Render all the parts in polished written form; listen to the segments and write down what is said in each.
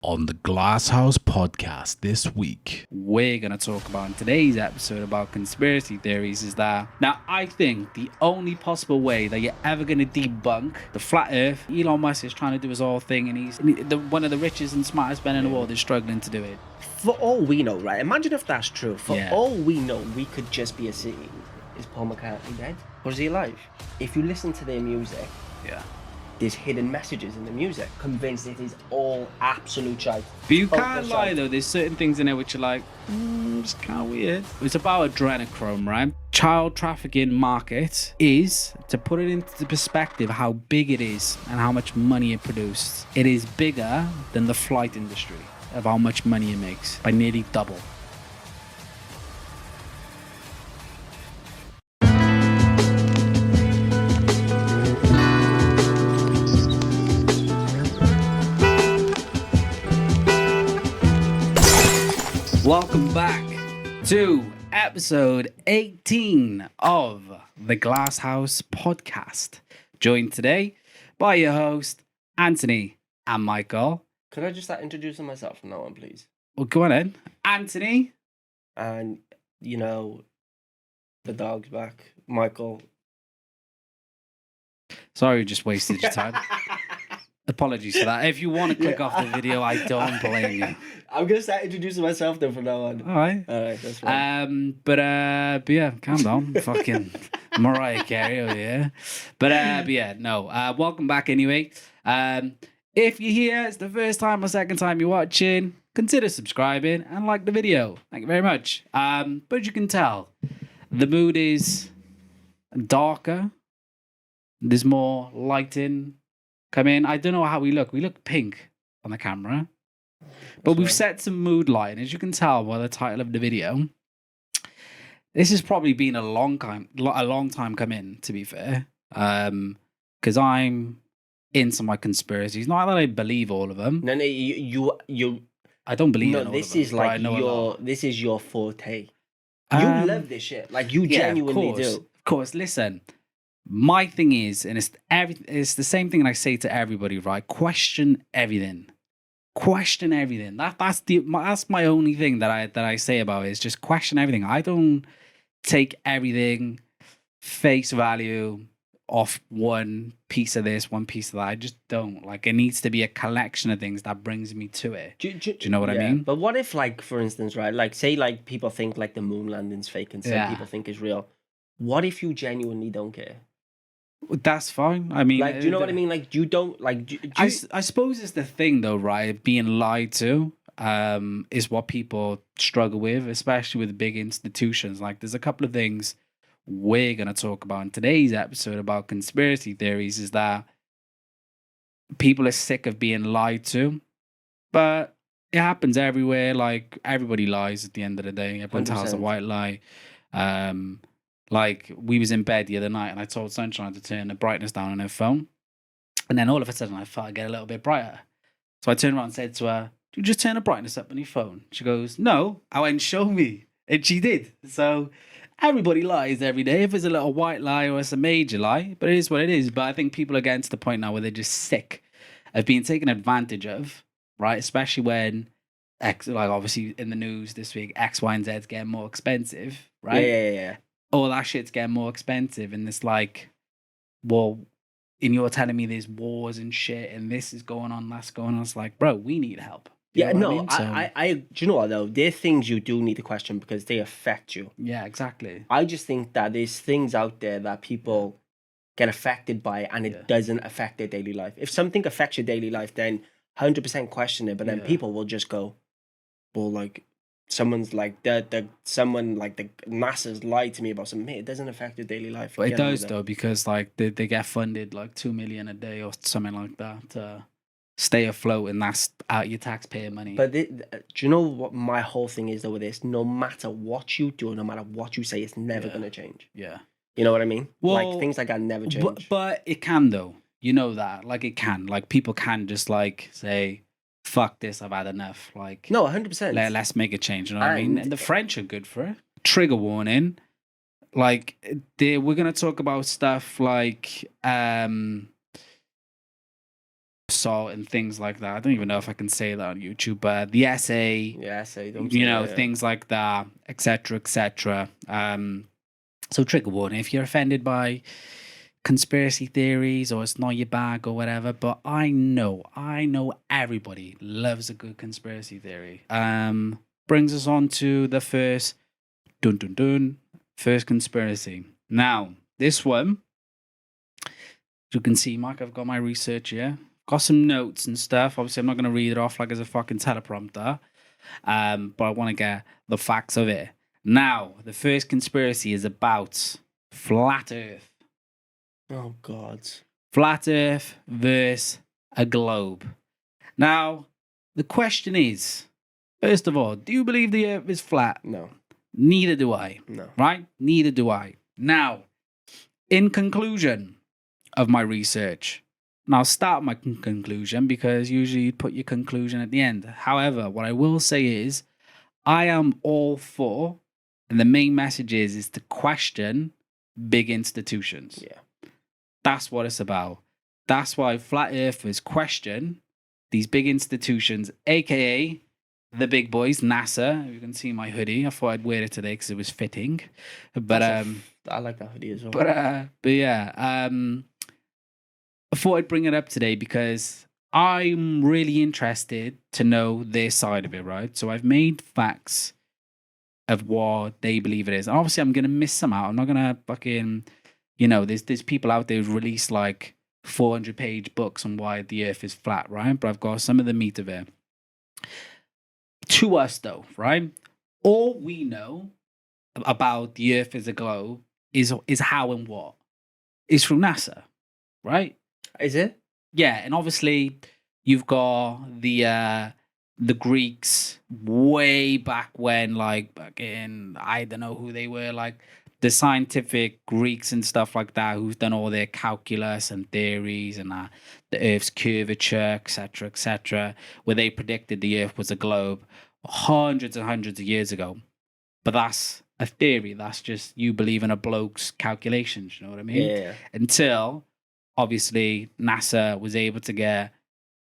On the Glasshouse podcast this week, we're going to talk about in today's episode about conspiracy theories is that now I think the only possible way that you're ever going to debunk the flat earth, Elon Musk is trying to do his whole thing and he's one of the richest and smartest men in the world is struggling to do it. For all we know, right? Imagine if that's true. For all we know, we could just be assuming, is Paul McCartney dead? Or is he alive? If you listen to their music, there's hidden messages in the music. Convinced it is all absolute shite. But you can't lie though, there's certain things in it which are like, it's kind of weird. It's about adrenochrome, right? Child trafficking market is, to put it into perspective, how big it is and how much money it produced. It is bigger than the flight industry of how much money it makes, by nearly double. Welcome back to episode 18 of the Glasshouse podcast. Joined today by your host, Anthony and Michael. Could I just start introducing myself from now on, please? Well, go on then. Anthony. And, you know, the dog's back. Michael. Sorry, we just wasted your time. Apologies for that. If you want to click off the video, I don't blame you. I'm going to start introducing myself then from now on. All right, that's fine. But yeah, calm down. Fucking Mariah Carey over here. But yeah, no. Welcome back anyway. If you're here, it's the first time or second time you're watching, consider subscribing and like the video. Thank you very much. But you can tell, the mood is darker. There's more lighting come in. I don't know how we look. We look pink on the camera. But we've set some mood lighting, as you can tell by the title of the video. This has probably been a long time coming, to be fair. Because I'm into my conspiracies. Not that I believe all of them. No, you. I don't believe in all this of them, is like this is your forte. You love this shit. Like you genuinely do. Of course, listen. My thing is, and it's the same thing that I say to everybody, right? Question everything. Question everything. That's my only thing that I say about it, is just question everything. I don't take everything face value off one piece of this, one piece of that. I just don't. Like, it needs to be a collection of things that brings me to it. Do you know what I mean? But what if, like, for instance, right, like, say, like, people think, like, the moon landing's fake and some people think it's real. What if you genuinely don't care? That's fine. I mean, like, do you know what I mean? Like, you don't, like... I suppose it's the thing, though, right? Being lied to is what people struggle with, especially with big institutions. Like, there's a couple of things we're going to talk about in today's episode about conspiracy theories, is that people are sick of being lied to, but it happens everywhere. Like, everybody lies at the end of the day. Everyone 100%. Tells a white lie. Like, we was in bed the other night and I told Sunshine to turn the brightness down on her phone. And then all of a sudden I felt it get a little bit brighter. So I turned around and said to her, "Do you just turn the brightness up on your phone?" She goes, "No." I went, "Show me." And she did. So everybody lies every day. If it's a little white lie or it's a major lie, but it is what it is. But I think people are getting to the point now where they're just sick of being taken advantage of, right? Especially when, like, obviously in the news this week, X, Y, and Z is getting more expensive, right? Yeah. All that shit's getting more expensive, and it's like, well, and you're telling me there's wars and shit, and this is going on, that's going on. It's like, bro, we need help. I do you know what, though? There are things you do need to question because they affect you. Yeah, exactly. I just think that there's things out there that people get affected by, and it doesn't affect their daily life. If something affects your daily life, then 100% question it, but then people will just go, well, like, someone's like someone like the NASA's lied to me about something. It doesn't affect your daily life. But it does, though, because like they get funded like $2 million a day or something like that to stay afloat, and that's out your taxpayer money. But do you know what my whole thing is though with this? No matter what you do, no matter what you say, it's never going to change. Yeah. You know what I mean? Well, like, things like that never change. But it can, though. You know that. Like, it can. Like, people can just like say, fuck this, I've had enough. Like, no, 100%. Let's make a change. You know what I mean? And the French are good for it. Trigger warning. Like, we're gonna talk about stuff like assault and things like that. I don't even know if I can say that on YouTube, but the essay, Yeah, so you don't you say know, that, things like that, etc., etc. So trigger warning if you're offended by conspiracy theories or it's not your bag or whatever, but I know everybody loves a good conspiracy theory. Brings us on to the first first conspiracy. Now, this one, you can see, Mark, I've got my research here. Got some notes and stuff. Obviously, I'm not going to read it off like as a fucking teleprompter, but I want to get the facts of it. Now, the first conspiracy is about flat Earth. Oh, God. Flat Earth versus a globe. Now, the question is, first of all, do you believe the Earth is flat? No. Neither do I. No. Right? Neither do I. Now, in conclusion of my research, and I'll start my conclusion because usually you put your conclusion at the end. However, what I will say is I am all for, and the main message is to question big institutions. Yeah. That's what it's about. That's why flat earthers question these big institutions, aka the big boys, NASA. You can see my hoodie. I thought I'd wear it today because it was fitting. But I like that hoodie as well. but yeah, I thought I'd bring it up today because I'm really interested to know their side of it, right? So I've made facts of what they believe it is. Obviously, I'm gonna miss some out. I'm not gonna fucking, you know, there's people out there who've released like 400-page books on why the Earth is flat, right? But I've got some of the meat of it. To us, though, right? All we know about the Earth as a globe is how and what is from NASA, right? Is it? Yeah, and obviously you've got the Greeks way back when, like back in, I don't know who they were, like the scientific Greeks and stuff like that, who've done all their calculus and theories and the Earth's curvature, etc., where they predicted the Earth was a globe hundreds and hundreds of years ago. But that's a theory. That's just you believe in a bloke's calculations. You know what I mean? Yeah. Until obviously NASA was able to get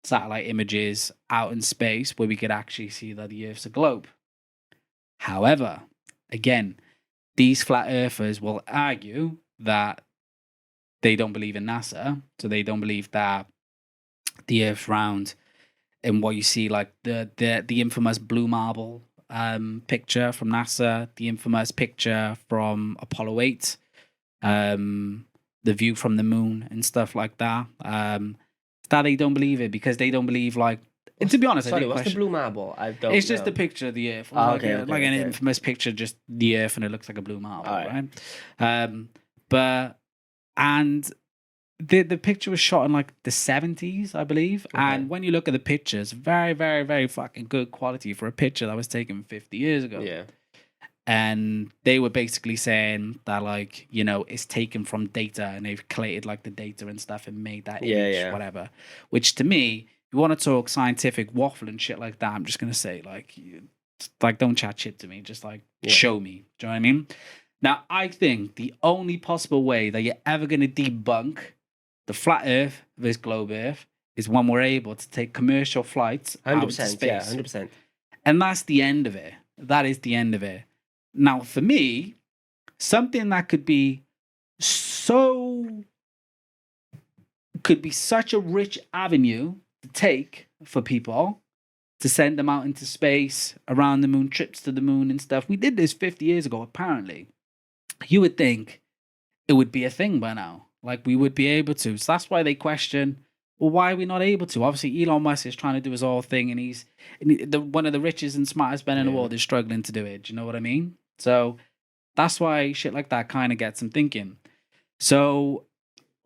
satellite images out in space where we could actually see that the Earth's a globe. However, again, these flat earthers will argue that they don't believe in NASA, so they don't believe that the Earth's round. And what you see, like the infamous blue marble picture from NASA, the infamous picture from Apollo 8, the view from the moon and stuff like that. That they don't believe it because they don't believe, like, and to be honest, Sorry, what's the blue marble? I don't It's just know. a picture of the Earth. Oh, Like an infamous picture, just the Earth, and it looks like a blue marble, Alright. right? And the picture was shot in like the 70s, I believe. Okay. And when you look at the pictures, very, very, very fucking good quality for a picture that was taken 50 years ago. Yeah. And they were basically saying that, like, you know, it's taken from data and they've collated like the data and stuff and made that image, whatever. Which to me, you want to talk scientific waffle and shit like that, I'm just going to say, like, don't chat shit to me. Just like, show me. Do you know what I mean? Now, I think the only possible way that you're ever going to debunk the flat Earth versus globe Earth is when we're able to take commercial flights out to 100%. space. Yeah, 100%. And that's the end of it. That is the end of it. Now, for me, something that could be such a rich avenue to take for people to send them out into space, around the moon, trips to the moon and stuff. We did this 50 years ago, apparently. You would think it would be a thing by now. Like, we would be able to. So that's why they question, well, why are we not able to? Obviously, Elon Musk is trying to do his whole thing, and one of the richest and smartest men in the world is struggling to do it. Do you know what I mean? So that's why shit like that kind of gets them thinking. So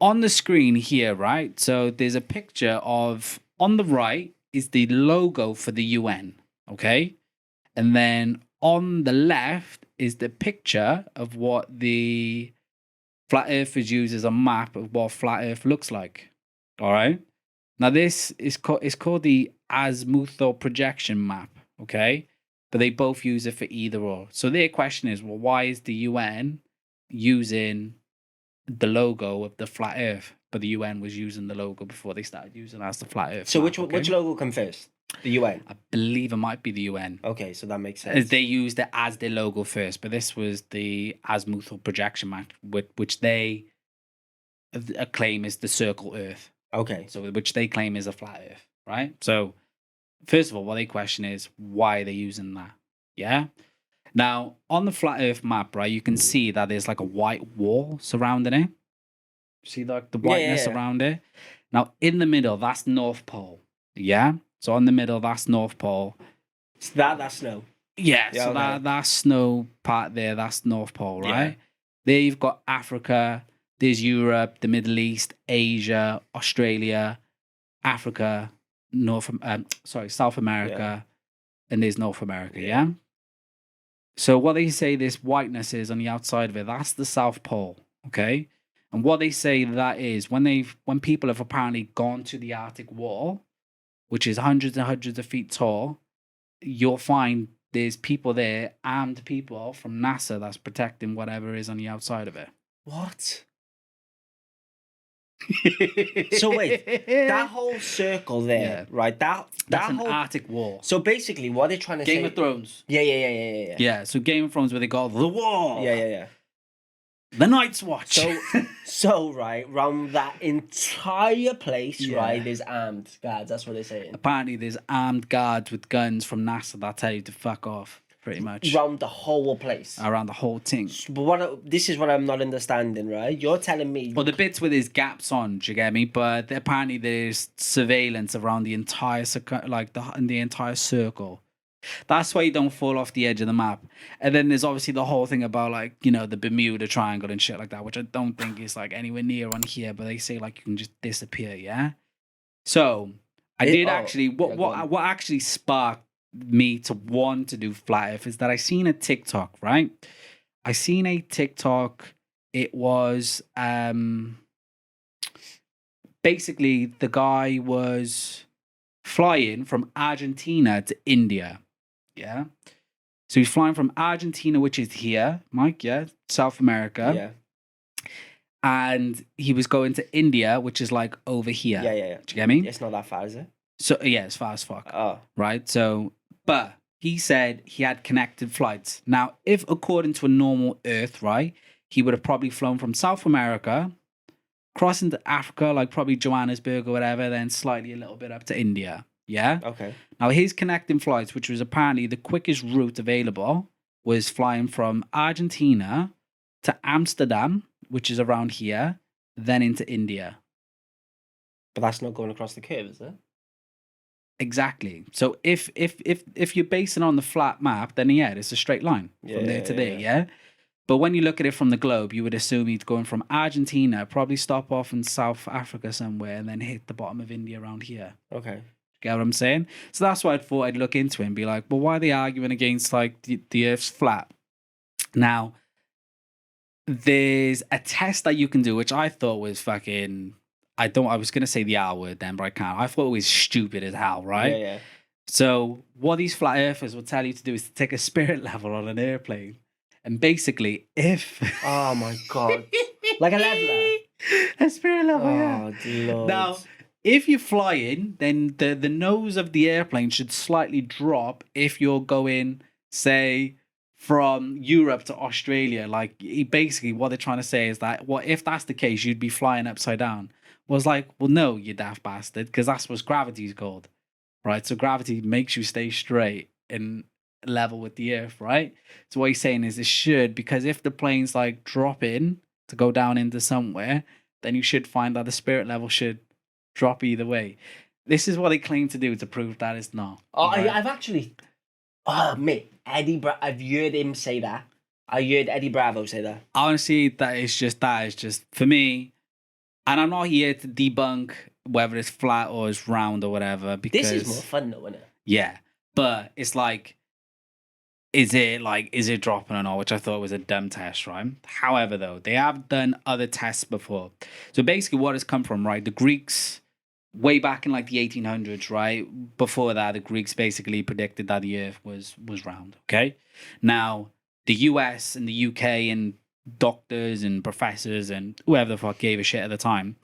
on the screen here, right? So there's a picture of, on the right is the logo for the UN, okay? And then on the left is the picture of what the flat earthers use as a map of what flat Earth looks like. All right. Now this is called the azimuthal projection map. Okay, but they both use it for either or. So their question is, well, why is the UN using the logo of the flat Earth? but the UN was using the logo before they started using it as the flat Earth. So map, which okay? logo come first? The UN. I believe it might be the UN. Okay, so that makes As sense. they used it as their logo first, but this was the azimuthal projection map, which they claim is the circle Earth. Okay. So which they claim is a flat Earth, right? So first of all, what they question is why they're using that. Yeah. Now on the flat Earth map, right, you can see that there's like a white wall surrounding it. See like the whiteness yeah. around it. Now in the middle, that's North Pole. Yeah. So on the middle, that's North Pole. So that's snow. Yeah, Yeah, so okay. that snow part there, that's North Pole, right? Yeah. There you've got Africa, there's Europe, the Middle East, Asia, Australia, Africa, South America, and there's North America, yeah? So what they say this whiteness is on the outside of it, that's the South Pole, okay? And what they say that is when people have apparently gone to the Arctic Wall, which is hundreds and hundreds of feet tall, you'll find there's people there, armed people from NASA that's protecting whatever is on the outside of it. What? So wait, that whole circle there, right? That's That's an whole Arctic wall. So basically, what they're trying to say. Game of Thrones. Yeah. Yeah, so Game of Thrones where they go the wall. Yeah. The Night's Watch. So right, around that entire place, Yeah. right, there's armed guards. That's what they're saying. Apparently there's armed guards with guns from NASA that tell you to fuck off, pretty much. Around the whole place. Around the whole thing. But this is what I'm not understanding, right? You're telling me. Well, the bits where there's gaps on, do you get me? But apparently there's surveillance around the entire the entire circle. That's why you don't fall off the edge of the map. And then there's obviously the whole thing about like, you know, the Bermuda Triangle and shit like that, which I don't think is like anywhere near on here, but they say like you can just disappear, yeah? So what actually sparked me to want to do flat Earth is that I seen a TikTok, right? I seen a TikTok. It was basically the guy was flying from Argentina to India. Yeah. So he's flying from Argentina, which is here, Mike, yeah, South America. Yeah. And he was going to India, which is like over here. Yeah. Do you get me? It's not that far, is it? So yeah, as far as fuck. Oh. Right. So, but he said he had connected flights. Now, if according to a normal Earth, right, he would have probably flown from South America, crossing to Africa, like probably Johannesburg or whatever, then slightly a little bit up to India. Yeah. Okay. Now, his connecting flights, which was apparently the quickest route available, was flying from Argentina to Amsterdam, which is around here, then into India. But that's not going across the curve, is it? Exactly. So if you're basing on the flat map, then yeah, it's a straight line from there to there, yeah? But when you look at it from the globe, you would assume he's going from Argentina, probably stop off in South Africa somewhere, and then hit the bottom of India around here. Okay. Get what I'm saying? So that's why I thought I'd look into it and be like, well, why are they arguing against like the Earth's flat? Now, there's a test that you can do, which I thought was fucking... I was going to say the R word then, but I can't. I thought it was stupid as hell, right? Yeah. So what these flat earthers will tell you to do is to take a spirit level on an airplane. And basically, if... Oh, my God. Like a leveler? A spirit level, yeah. Oh, Lord. Now, if you're flying, then the nose of the airplane should slightly drop if you're going, say, from Europe to Australia. Like, basically, what they're trying to say is that, well, if that's the case, you'd be flying upside down. Was like, well, no, you daft bastard, because that's what gravity's called, right? So gravity makes you stay straight and level with the earth, right? So what he's saying is it should, because if the plane's like dropping to go down into somewhere, then you should find that the spirit level should drop either way. This is what they claim to do to prove that it's not. Oh, right? I've actually... Oh, mate, I've heard him say that. I heard Eddie Bravo say that. Honestly, that is just for me. And I'm not here to debunk whether it's flat or it's round or whatever, because This is more fun though, isn't it? yeah. But it's like, is it dropping or not? Which I thought was a dumb test, right? However, though, they have done other tests before. So basically what has come from, right? The Greeks, way back in like the 1800s, right? Before that, the Greeks basically predicted that the earth was round, okay? Now, the US and the UK and doctors and professors and whoever the fuck gave a shit at the time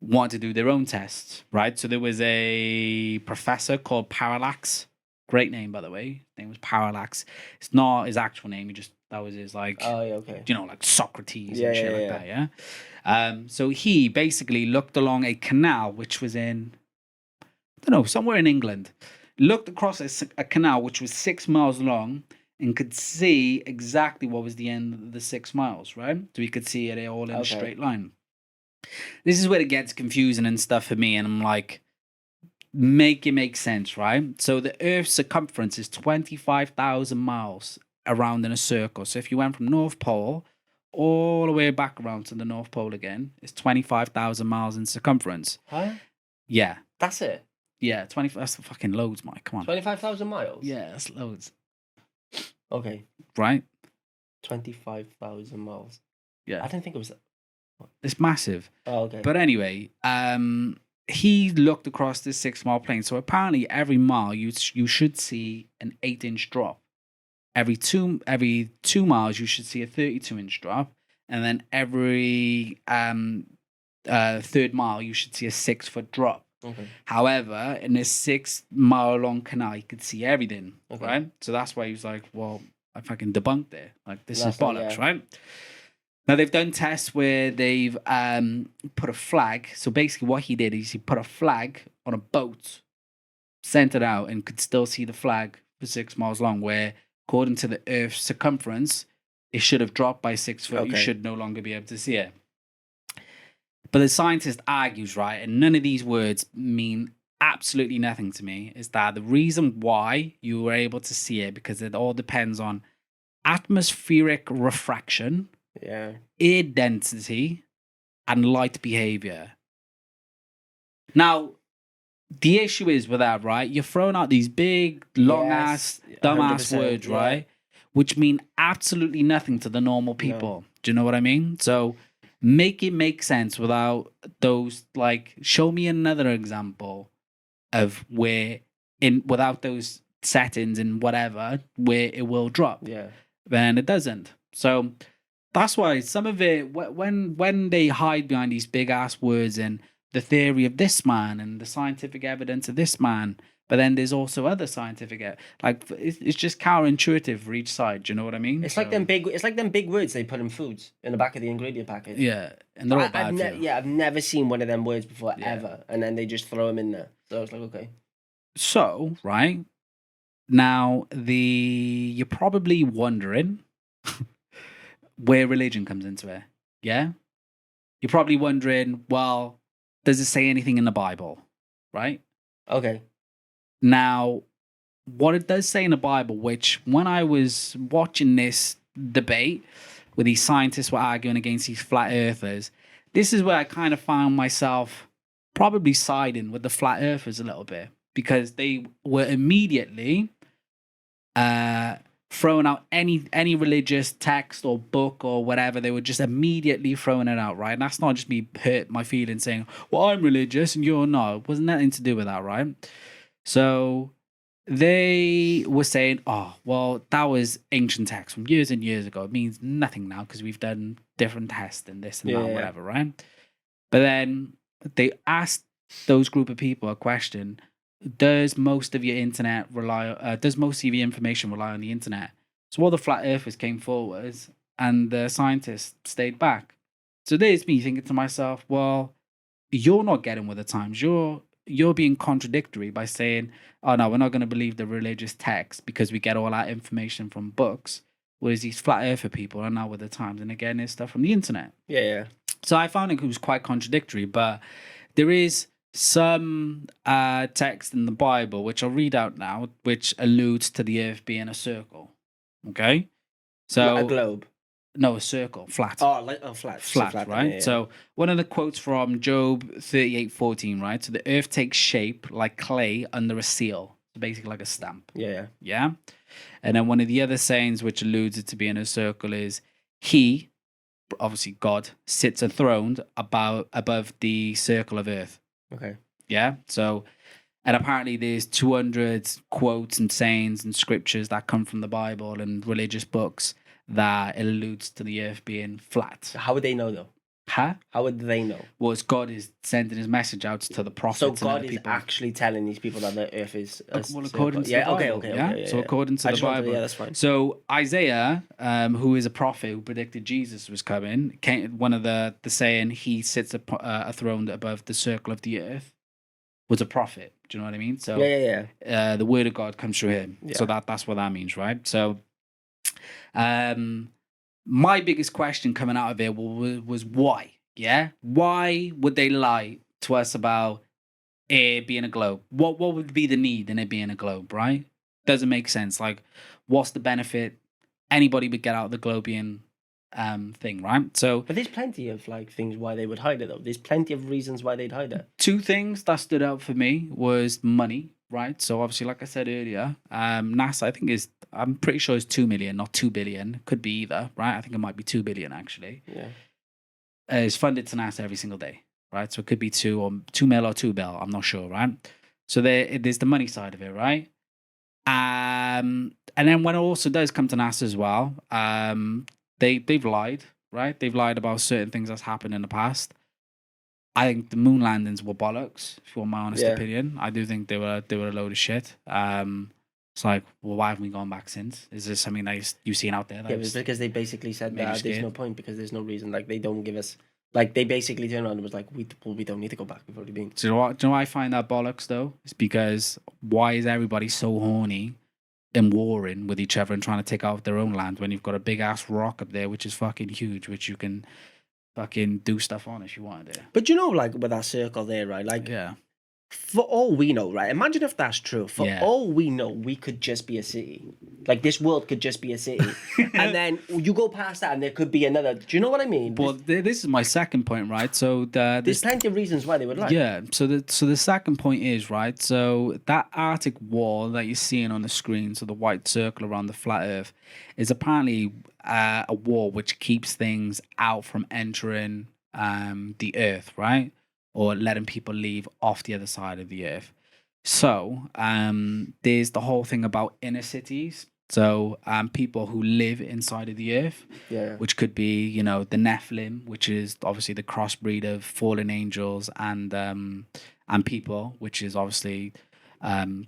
wanted to do their own tests, right? So there was a professor called Parallax. Great name, by the way. His name was Parallax. It's not his actual name. That was his, like, Oh, yeah, okay. like Socrates Yeah, and shit yeah, like yeah. that, yeah? So he basically looked along a canal, which was in, I don't know, somewhere in England. Looked across a canal, which was 6 miles long, and could see exactly what was the end of the 6 miles, right? So he could see it all in a straight line. This is where it gets confusing and stuff for me, and I'm like, make it make sense, right? So the Earth's circumference is 25,000 miles around in a circle. So if you went from North Pole all the way back around to the North Pole again, it's 25,000 miles in circumference. Huh? Yeah. That's it? Yeah, 20. That's fucking loads, Mike. Come on. 25,000 miles? Yeah, that's loads. Okay. Right? 25,000 miles. Yeah. I didn't think it was... It's massive. Oh, okay. But anyway, he looked across this 6 mile plane. So apparently every mile you should see an 8-inch drop. Every two miles you should see a 32-inch drop. And then every third mile you should see a 6-foot drop. Okay. However, in this 6 mile long canal, you could see everything, right? So that's why he was like, well, I fucking debunked it. Like, this is bollocks, right? Now, they've done tests where they've put a flag. So basically what he did is he put a flag on a boat, sent it out, and could still see the flag for 6 miles long, where, according to the Earth's circumference, it should have dropped by 6 foot. You should no longer be able to see it. But the scientist argues, right, and none of these words mean absolutely nothing to me, is that the reason why you were able to see it, because it all depends on atmospheric refraction, air density, and light behavior. Now, the issue is with that, right? You're throwing out these big, long-ass, dumbass words, right? Which mean absolutely nothing to the normal people. Do you know what I mean? So make it make sense without those, like, show me another example of where, without those settings and whatever, where it will drop. Yeah. Then it doesn't. So that's why some of it, when they hide behind these big ass words and the theory of this man and the scientific evidence of this man, but then there's also other scientific, like, it's just counterintuitive for each side. Do you know what I mean? It's like them big words they put in foods in the back of the ingredient package. Yeah, and they're all bad for you. I've never seen one of them words before ever, and then they just throw them in there. So I was like, okay. So right now, you're probably wondering where religion comes into it. Yeah, you're probably wondering, well, does it say anything in the Bible? Right? Okay. Now, what it does say in the Bible, which when I was watching this debate where these scientists were arguing against these flat earthers, this is where I kind of found myself probably siding with the flat earthers a little bit, because they were immediately throwing out any religious text or book or whatever. They were just immediately throwing it out, right? And that's not just me hurt my feelings saying, well, I'm religious and you're not. It wasn't nothing to do with that, right? So they were saying, oh, well, that was ancient text from years and years ago. It means nothing now because we've done different tests and this and that, whatever, right? But then they asked those group of people a question: does most of your information rely on the internet? So all the flat earthers came forward and the scientists stayed back. So there's me thinking to myself, well, you're not getting with the times. You're being contradictory by saying, oh no, we're not going to believe the religious text because we get all our information from books, whereas these flat earther people are now with the times and again it's stuff from the internet. Yeah. So I found it was quite contradictory, but there is some text in the Bible, which I'll read out now, which alludes to the earth being a circle. Okay? So a globe. No, a circle, flat. Flat, right? Yeah. So one of the quotes from Job 38:14, right? So the earth takes shape like clay under a seal, so basically like a stamp. Yeah. And then one of the other sayings which alludes it to being a circle is, he, obviously God, sits enthroned above the circle of earth. Okay. Yeah. So, and apparently there's 200 quotes and sayings and scriptures that come from the Bible and religious books that alludes to the earth being flat. How would they know though? Huh? How would they know? Well, it's God is sending his message out to the prophets. So and God other is people. actually telling these people that the earth is a Well, according to yeah, the Bible. okay. So according to I the just wanted- Bible, yeah, that's fine. So Isaiah, who is a prophet who predicted Jesus was coming, one of the saying he sits a throne above the circle of the earth was a prophet. Do you know what I mean? So Yeah. the word of God comes through him. Yeah. So that's what that means, right? So, my biggest question coming out of it was why? Yeah, why would they lie to us about it being a globe? What would be the need in it being a globe, right? Doesn't make sense. Like, what's the benefit anybody would get out of the globian thing, right? So, But there's plenty of like things why they would hide it though. There's plenty of reasons why they'd hide it. two things that stood out for me was money, right? So obviously, like I said earlier, NASA, I think I'm pretty sure it's 2 million, not 2 billion. Could be either, right? I think it might be 2 billion actually. Yeah. Is funded to NASA every single day, right? So it could be 2 mil or 2 bill. I'm not sure, right? So there's the money side of it, right? And then when it also does come to NASA as well, they've lied, right? They've lied about certain things that's happened in the past. I think the moon landings were bollocks, if you want my honest opinion. I do think they were a load of shit. It's like, well, why haven't we gone back since? Is there something that you've seen out there? Yeah, it's because they basically said made you that there's scared? no point because there's no reason. Like they don't give us. Like they basically turned around and was like, we don't need to go back. We've already been. Do you know why I find that bollocks though? It's because why is everybody so horny and warring with each other and trying to take out their own land when you've got a big ass rock up there which is fucking huge, which you can fucking do stuff on if you wanted to. But you know, like with that circle there, right? Like, Yeah. for all we know, right? Imagine if that's true. For Yeah. all we know, we could just be a city. Like this world could just be a city, and then you go past that, and there could be another. Do you know what I mean? Well, this is my second point, right? So There's plenty of reasons why they would lie. Yeah. So the second point is, right, so that Arctic wall that you're seeing on the screen, so the white circle around the flat Earth, is apparently a wall which keeps things out from entering the Earth, right, or letting people leave off the other side of the Earth. So there's the whole thing about inner cities. So people who live inside of the Earth, Yeah. which could be, you know, the Nephilim, which is obviously the crossbreed of fallen angels and people, which is obviously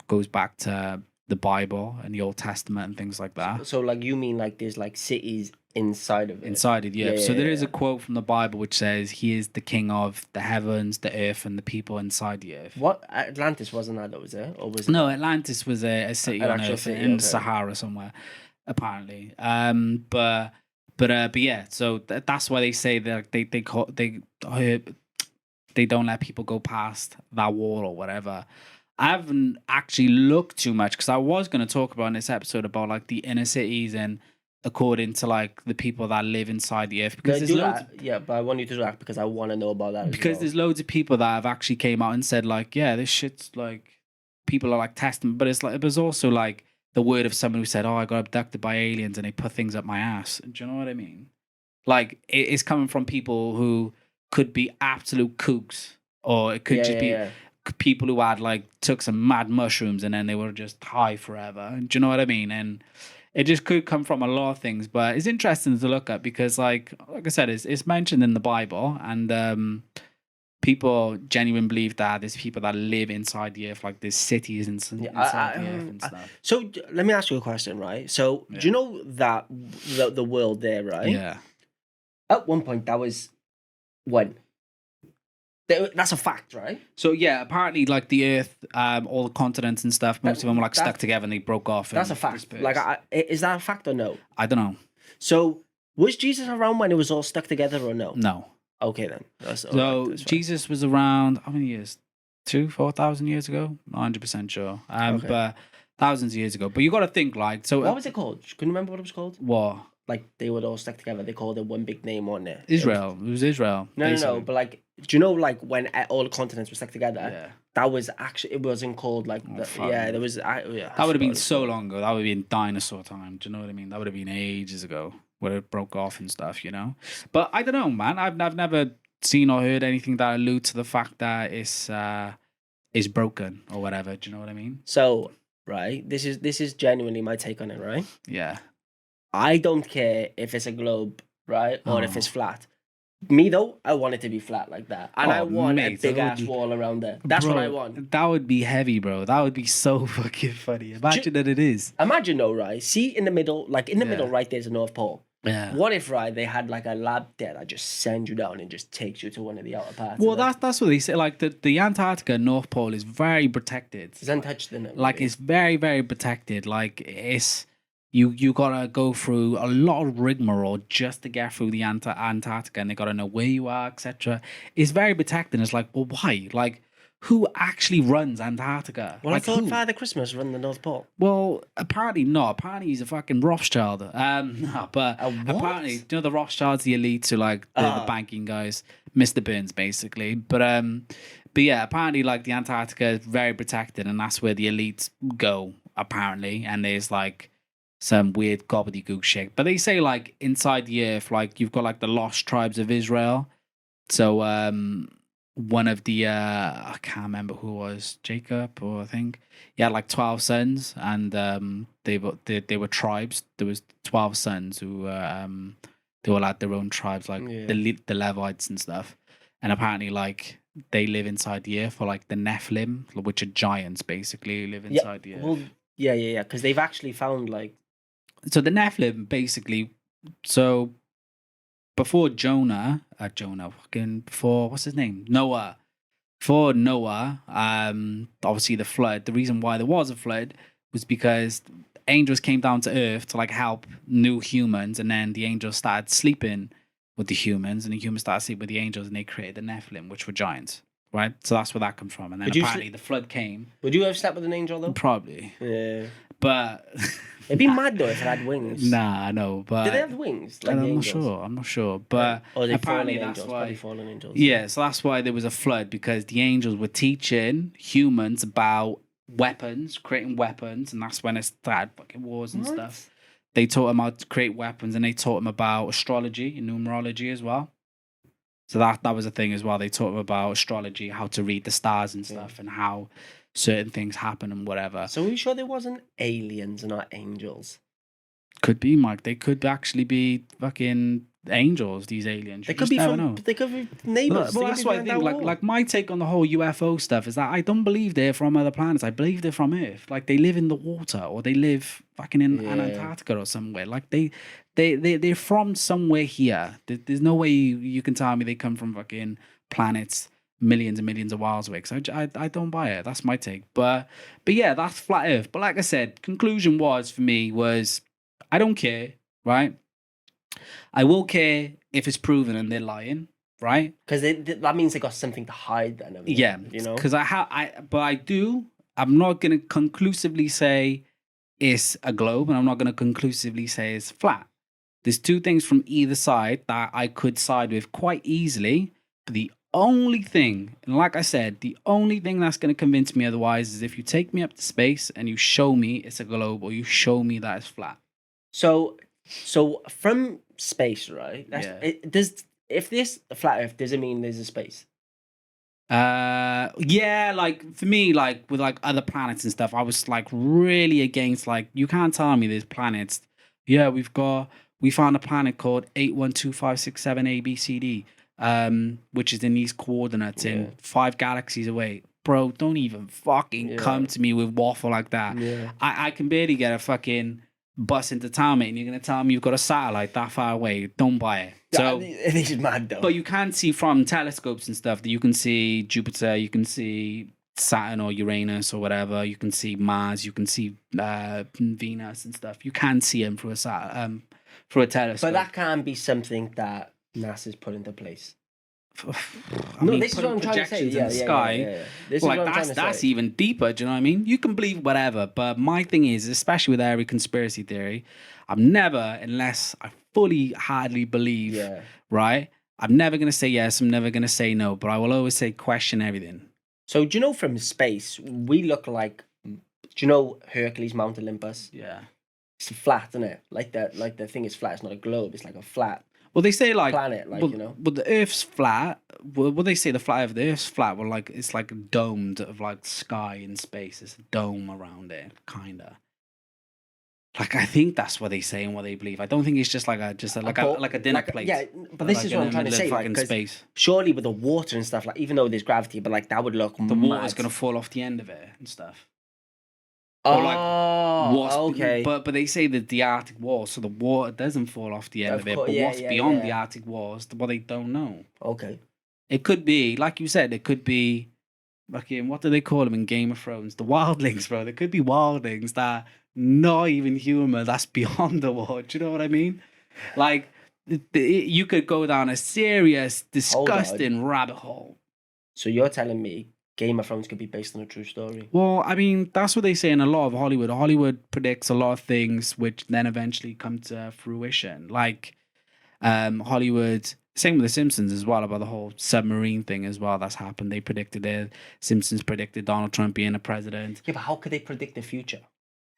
goes back to the Bible and the Old Testament and things like that. So like you mean like there's like cities inside of it. Inside of the Earth. Yeah, So there yeah, is a yeah. quote from the Bible which says he is the king of the heavens, the earth, and the people inside the earth. What Atlantis wasn't that though, was it? Or was it? No, Atlantis was a city An on actual Earth city, in okay. Sahara somewhere, apparently. But yeah. So that's why they say that they don't let people go past that wall or whatever. I haven't actually looked too much because I was going to talk about in this episode about like the inner cities and according to like the people that live inside the earth because No, there's do loads that. Yeah, but I want you to do that because I want to know about that. because there's loads of people that have actually came out and said like, yeah, this shit's like people are like testing, but it's like there's also like the word of someone who said, oh, I got abducted by aliens and they put things up my ass. Do you know what I mean? Like it's coming from people who could be absolute kooks, or it could just be people who had like took some mad mushrooms and then they were just high forever. Do you know what I mean? And it just could come from a lot of things, but it's interesting to look at because like I said, it's mentioned in the Bible and people genuinely believe that there's people that live inside the earth, like there's cities inside the earth and stuff. So let me ask you a question, right? So do you know that the world there, right? Yeah. At one point, that was when. That's a fact, right? So yeah, apparently like the earth, all the continents and stuff, most of them were like stuck together and they broke off. That's a fact. dispersed. Like, is that a fact or no? I don't know. So was Jesus around when it was all stuck together or no? No. Okay then. That's Jesus was around how many years? 4,000 years ago? Not 100% sure. Okay. But thousands of years ago. But you got to think like so. What was it called? Can you remember what it was called? What? Like they would all stuck together. They called it one big name on it. Israel. It was Israel. No. But like, do you know like when all the continents were stuck together? Yeah. That was actually it wasn't called like there was that would have been so long ago. That would have been dinosaur time. Do you know what I mean? That would have been ages ago where it broke off and stuff. You know. But I don't know, man. I've never seen or heard anything that alludes to the fact that it's broken or whatever. Do you know what I mean? So right, this is genuinely my take on it, right? Yeah. I don't care if it's a globe, right, or if it's flat. Me though, I want it to be flat like that, and I Oh, want mate, a big that would ass be- wall around there. That's what I Bro, want. that would be heavy, bro. That would be so fucking funny. Imagine that it is. Imagine though, right? See in the middle, like in the middle, Yeah. right there's a North Pole. Yeah. What if, right, they had like a lab there that just sends you down and just takes you to one of the outer parts? Well, of it? that's what they say. Like the Antarctica North Pole is very protected. It's untouched, isn't it? Like really? it's very, very protected. Like it's you gotta go through a lot of rigmarole just to get through the Antarctica, and they gotta know where you are, etc. It's very protected. It's like, well, why? Like, who actually runs Antarctica? Well, like, I thought who? Father Christmas run the North Pole. Well, apparently not. Apparently he's a fucking Rothschild. No, but A what? apparently, you know, the Rothschilds, the elite, so like the banking guys, Mr. Burns, basically. But yeah, apparently like the Antarctica is very protected, and that's where the elites go, apparently. And there's like some weird gobbledygook shit. But they say like inside the earth, like you've got like the lost tribes of Israel. So one of the I can't remember who it was, Jacob, or I think he had like 12 sons, and they were tribes. There was 12 sons who they all had their own tribes, like the Levites and stuff. And apparently like they live inside the earth, or like the Nephilim, which are giants basically, who live inside the earth. Well, yeah. Because they've actually found like So the Nephilim basically, so before Jonah, before what's his name? Noah. For Noah, obviously the flood. The reason why there was a flood was because angels came down to earth to like help new humans, and then the angels started sleeping with the humans, and the humans started sleeping with the angels, and they created the Nephilim, which were giants. Right? So that's where that comes from. And then apparently the flood came. Would you have slept with an angel though? Probably. Yeah. But It'd be mad though if it had wings. nah, no. But Do they have wings? Like the I'm not angels? sure. I'm not sure. But Or they apparently fallen that's angels? why. Probably fallen angels. Yeah, so that's why there was a flood, because the angels were teaching humans about weapons, creating weapons, and that's when it started fucking wars and What? stuff. They taught them how to create weapons, and they taught them about astrology and numerology as well. So that was a thing as well. They taught them about astrology, how to read the stars and stuff, and how certain things happen and whatever. So are you sure there wasn't aliens and not angels? Could be, Mike. They could actually be fucking angels, these aliens. They You could just be never from. know. They could be neighbors. Well, that's why I think, like my take on the whole UFO stuff is that I don't believe they're from other planets. I believe they're from Earth. Like they live in the water, or they live fucking in Antarctica or somewhere. Like they're from somewhere here. There's no way you can tell me they come from fucking planets millions and millions of miles away. Because I don't buy it. That's my take. But yeah, that's flat Earth. But like I said, conclusion for me was I don't care, right? I will care if it's proven and they're lying, right? Because that means they got something to hide. Then I mean, Yeah, you know. because I'm not gonna conclusively say it's a globe, and I'm not gonna conclusively say it's flat. There's two things from either side that I could side with quite easily. But the only thing, and like I said, the only thing that's gonna convince me otherwise is if you take me up to space and you show me it's a globe, or you show me that it's flat. So from space, right? If this a flat Earth doesn't mean there's a space. Yeah, like for me, like with like other planets and stuff, I was like really against, like, you can't tell me there's planets. Yeah, we found a planet called 812567 ABCD, which is in these coordinates in 5 galaxies away. Bro, don't even fucking come to me with waffle like that. Yeah. I can barely get a fucking bus into town, mate, and you're gonna tell me you've got a satellite that far away. Don't buy it. So it is mad though. but you can see from telescopes and stuff that you can see Jupiter, you can see Saturn or Uranus or whatever. You can see Mars, you can see Venus and stuff. You can see them through a telescope. But that can be something that NASA's put into place. I mean, this is what I'm trying to say. projections in the sky. Yeah. This is Like what I'm trying to that's say. even deeper. Do you know what I mean? You can believe whatever, but my thing is, especially with every conspiracy theory, I'm never, unless I fully hardly believe, right? I'm never gonna say yes. I'm never gonna say no, but I will always say question everything. So do you know from space we look like? Do you know Hercules Mount Olympus? Yeah. It's flat, isn't it? Like the thing is flat. It's not a globe. It's like a flat Well, they say like planet. Like, you know. But the Earth's flat. What they say, the flat of the Earth's flat. Well, like it's like domed of like sky and space. It's a dome around it, kinda. Like, I think that's what they say and what they believe. I don't think it's just like a dinner plate. Yeah, but this like is in what I'm the trying to middle of say. Like, fucking 'cause space. surely with the water and stuff, like even though there's gravity, but like that would look The mad. water's gonna fall off the end of it and stuff. Oh, Or like what's okay. but they say that the Arctic wall, so the water doesn't fall off the end of it. course, But yeah, what's yeah, beyond yeah. the Arctic wall is what they don't know. Okay. It could be, like you said, it could be fucking, what do they call them in Game of Thrones? The wildlings, bro. There could be wildlings that are not even human. That's beyond the wall. Do you know what I mean? Like, you could go down a serious, disgusting rabbit hole. So you're telling me Game of Thrones could be based on a true story? Well, I mean, that's what they say in a lot of Hollywood. Hollywood predicts a lot of things which then eventually come to fruition. Like Hollywood, same with The Simpsons as well, about the whole submarine thing as well that's happened. They predicted it. Simpsons predicted Donald Trump being a president. Yeah, but how could they predict the future?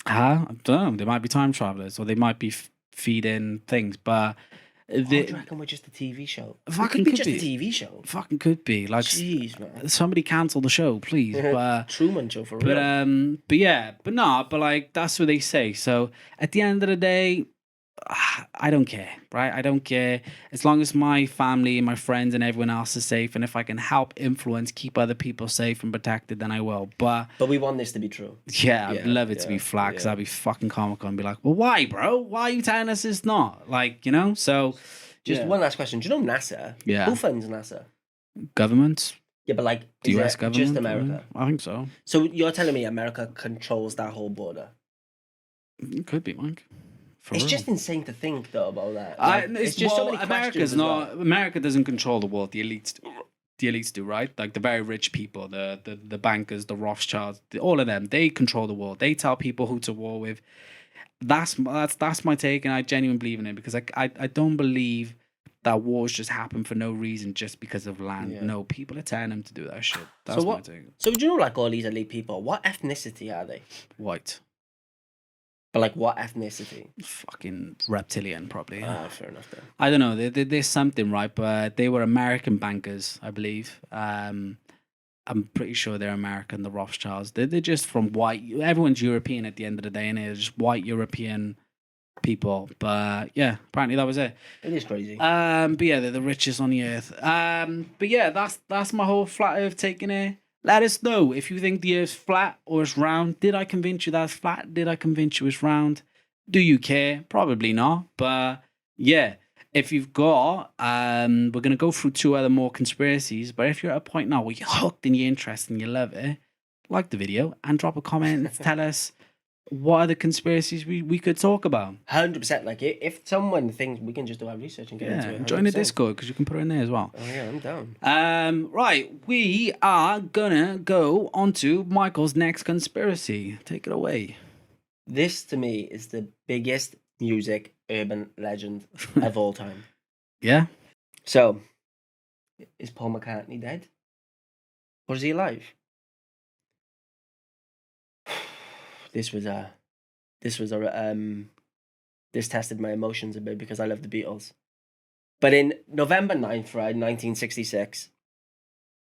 I don't know. They might be time travelers or they might be feeding things, but... Do you reckon we're just a TV show? Fucking It could be could just be. a TV show. Fucking could be. Like, jeez, man. Somebody cancel the show, please. But Truman Show for real. but yeah, but like that's what they say. So at the end of the day, I don't care, right? I don't care as long as my family and my friends and everyone else is safe, and if I can help influence, keep other people safe and protected, then I will. But we want this to be true. Yeah, I'd love it to be flat because I'd be fucking comical and be like, well, why, bro? Why are you telling us it's not? Like, you know? So just one last question. Do you know NASA? Yeah. Who funds NASA? Government? Yeah, but like The US government? just America? I think so. So you're telling me America controls that whole border? It could be, Mike. It's real. just insane to think though about that. Like, it's just so well, many America's questions. not. America doesn't control the world. The elites do, right? Like the very rich people, the bankers, the Rothschilds, all of them. They control the world. They tell people who to war with. That's my take, and I genuinely believe in it because I don't believe that wars just happen for no reason just because of land. Yeah. No, people are telling them to do that shit. That's my take. So do you know, like all these elite people, what ethnicity are they? White. But like what ethnicity? Fucking reptilian, probably. Ah, fair enough then. I don't know. There's something, right? But they were American bankers, I believe. I'm pretty sure they're American, the Rothschilds. They're just from white. Everyone's European at the end of the day, and it's just white European people. But yeah, apparently that was it. It is crazy. But yeah, they're the richest on the earth. But yeah, that's my whole flat Earth taking it. Let us know if you think the Earth's flat or it's round. Did I convince you that it's flat? Did I convince you it's round? Do you care? Probably not. But yeah, if you've got, we're going to go through 2 other more conspiracies. But if you're at a point now where you're hooked and you're interested and you love it, like the video and drop a comment and tell us what are the conspiracies we could talk about. 100%. Like if someone thinks we can just do our research and get into it. 100%. Join the Discord because you can put it in there as well. Oh yeah, I'm down. Right, we are gonna go on to Michael's next conspiracy. Take it away. This to me is the biggest music urban legend of all time. Yeah. So, is Paul McCartney dead? Or is he alive? This tested my emotions a bit because I love the Beatles. But in November 9th, right, 1966,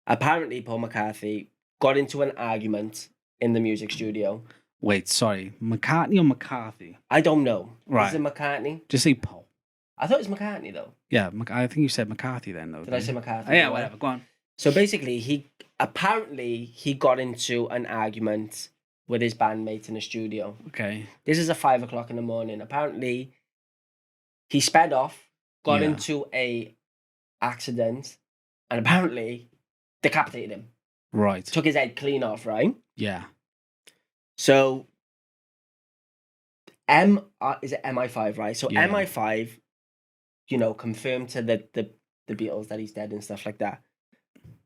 apparently Paul McCartney got into an argument in the music studio. Wait, sorry, McCartney or McCarthy? I don't know. Right. Is it McCartney? Just say Paul. I thought it was McCartney though. Yeah, I think you said McCarthy then though. Did I say McCartney? Oh, yeah, whatever. Go on. So basically, he got into an argument with his bandmates in the studio. Okay. This is at 5 o'clock in the morning. Apparently, he sped off, got into a accident, and apparently decapitated him. Right. Took his head clean off, right? Yeah. So, is it MI5, right? So Yeah. MI5, confirmed to the Beatles that he's dead and stuff like that.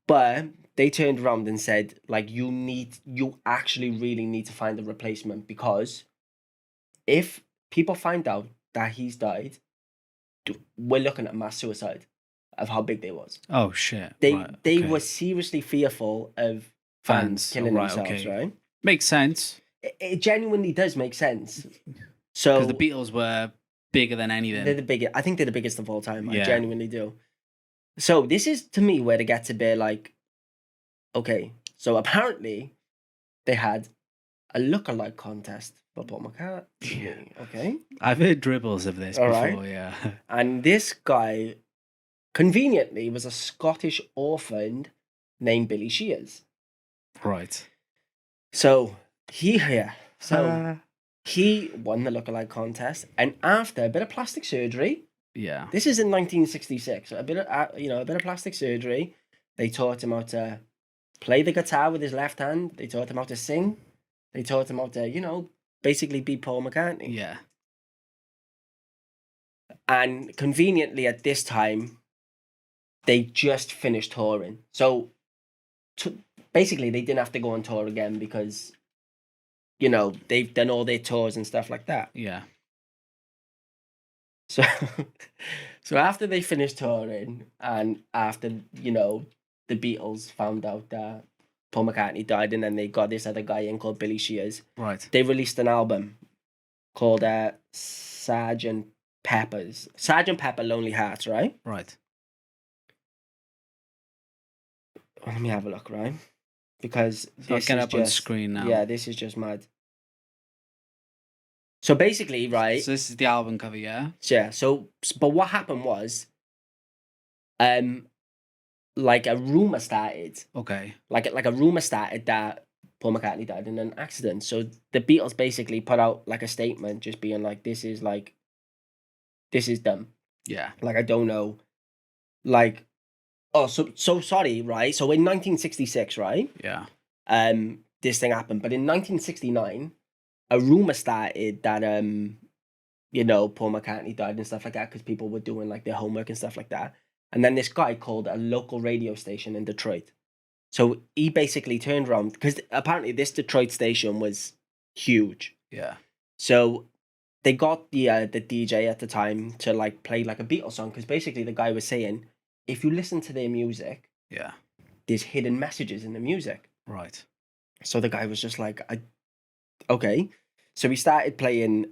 But they turned around and said, like, you actually really need to find a replacement because if people find out that he's died, we're looking at mass suicide of how big they was. Oh shit. They were seriously fearful of fans killing themselves, right? Makes sense. It genuinely does make sense. So because the Beatles were bigger than anything. They're the biggest. I think they're the biggest of all time. Yeah. I genuinely do. So this is to me where it gets a bit like, okay. So apparently, they had a lookalike contest But Paul McCartney, okay. I've heard dribbles of this All before, right. yeah. And this guy, conveniently, was a Scottish orphan named Billy Shears. Right. So he won the lookalike contest, and after a bit of plastic surgery, Yeah. this is in 1966. A bit of plastic surgery. They taught him how to play the guitar with his left hand. They taught him how to sing. They taught him how to, basically be Paul McCartney. Yeah. And conveniently at this time, they just finished touring. So basically, they didn't have to go on tour again because, they've done all their tours and stuff like that. Yeah. So, so after they finished touring and after, the Beatles found out that Paul McCartney died and then they got this other guy in called Billy Shears, Right. they released an album called Sgt. Pepper's. Sgt. Pepper Lonely Hearts, right? Right. Let me have a look, right? Because So I'll this get is up on just, screen now. Yeah, this is just mad. So basically, right? So this is the album cover, yeah? Yeah. So, but what happened was, like a rumor started. Okay. Like a rumor started that Paul McCartney died in an accident. So the Beatles basically put out like a statement, just being like, "This is dumb. Yeah. Like I don't know, like, oh, so sorry, right? So in 1966, right? Yeah. This thing happened, but in 1969, a rumor started that Paul McCartney died and stuff like that because people were doing like their homework and stuff like that. And then this guy called a local radio station in Detroit. So he basically turned around because apparently this Detroit station was huge. Yeah. So they got the DJ at the time to like play like a Beatles song because basically the guy was saying, if you listen to their music, Yeah. there's hidden messages in the music. Right. So the guy was just like, okay. So he started playing.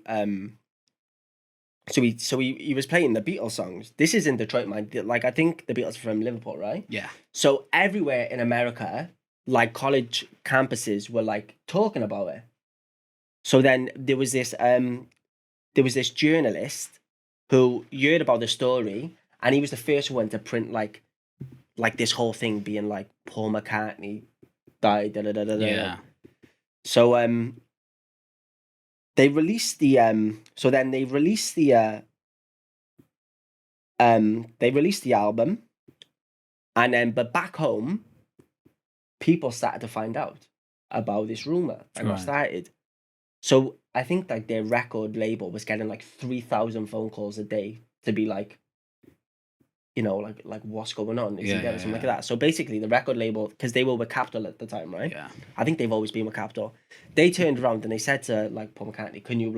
So he was playing the Beatles songs. This is in Detroit, man. Like I think the Beatles are from Liverpool, right? Yeah. So everywhere in America, like college campuses were like talking about it. So then there was this journalist who heard about the story, and he was the first one to print like this whole thing being like Paul McCartney died. Da, da, da, da, da. Yeah. So they released the they released the album, and then but back home, people started to find out about this rumor and got Right. started. So I think like their record label was getting like 3,000 phone calls a day to be like, like what's going on? Is he dead or something like that? So basically, the record label, because they were with Capitol at the time, right? Yeah. I think they've always been with Capitol. They turned around and they said to like Paul McCartney, "Can you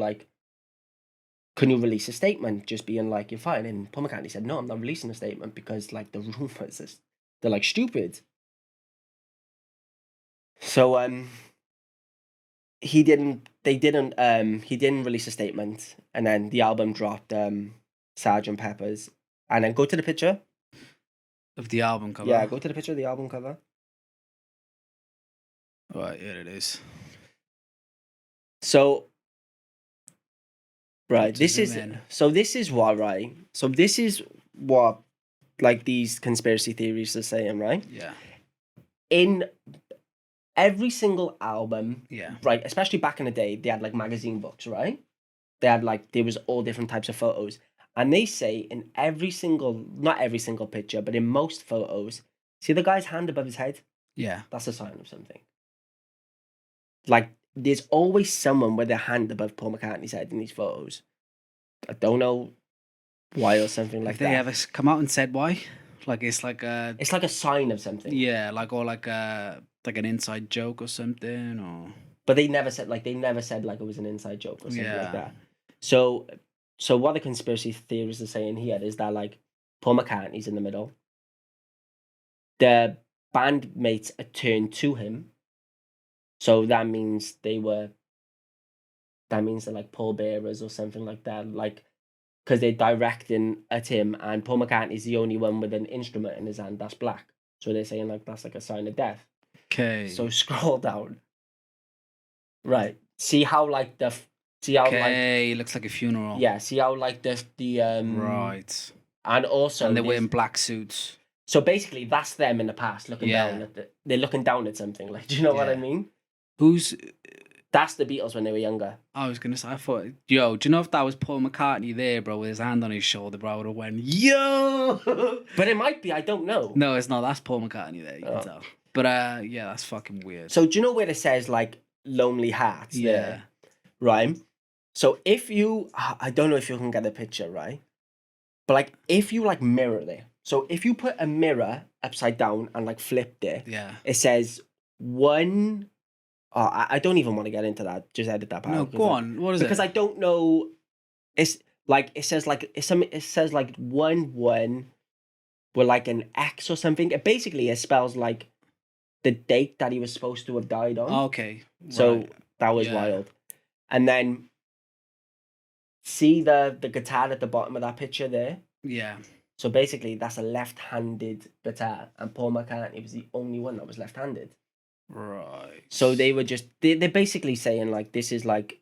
release a statement, just being like you're fine?" And Paul McCartney said, "No, I'm not releasing a statement because like the rumors, they're like stupid." So he didn't release a statement, and then the album dropped, Sgt. Pepper's. And then go to the picture. Of the album cover. Yeah, go to the picture of the album cover. Right, here it is. So, right, To this zoom is in. what, right? So this is what like these conspiracy theories are saying, right? Yeah. In every single album, Yeah. right, especially back in the day, they had like magazine books, right? There was all different types of photos. And they say in not every single picture, but in most photos, see the guy's hand above his head? Yeah. That's a sign of something. Like, there's always someone with their hand above Paul McCartney's head in these photos. I don't know why or something like Have they that. ever come out and said why? Like it's like a It's like a sign of something. yeah, like or like a like an inside joke or something or But they never said like it was an inside joke or something Yeah. like that. So what the conspiracy theorists are saying here is that like Paul McCartney's in the middle. The bandmates are turned to him. So that means they're like pallbearers or something like that. Like, because they're directing at him, and Paul McCartney's the only one with an instrument in his hand that's black. So they're saying like that's like a sign of death. okay. So scroll down. Right. See how like See how like Okay, it looks like a funeral. see how like the Right. and also And they're there's- wearing black suits. so basically that's them in the past looking down at they're looking down at something, like, do you know what I Yeah. mean? Who's... That's the Beatles when they were younger. I was gonna say, I thought, yo, do you know if that was Paul McCartney there, bro, with his hand on his shoulder, bro, I would have went, yo! But it might be, I don't know. No, it's not. That's Paul McCartney there, you Oh. can tell. But yeah, that's fucking weird. So do you know where it says like Lonely Hearts yeah. there? Right? So if you, I don't know if you can get a picture, right? But like if you like mirror there. So if you put a mirror upside down and like flipped it, Yeah. it says one. Oh, I don't even want to get into that. Just edit that part. No, go on. What is because it? I don't know. It's like it says like it says like 1 1 with like an X or something. It spells like the date that he was supposed to have died on. Okay. So right. that was Yeah. wild. And then see the guitar at the bottom of that picture there? Yeah. So basically that's a left-handed guitar, and Paul McCartney was the only one that was left-handed. Right. So they were just they're basically saying like this is like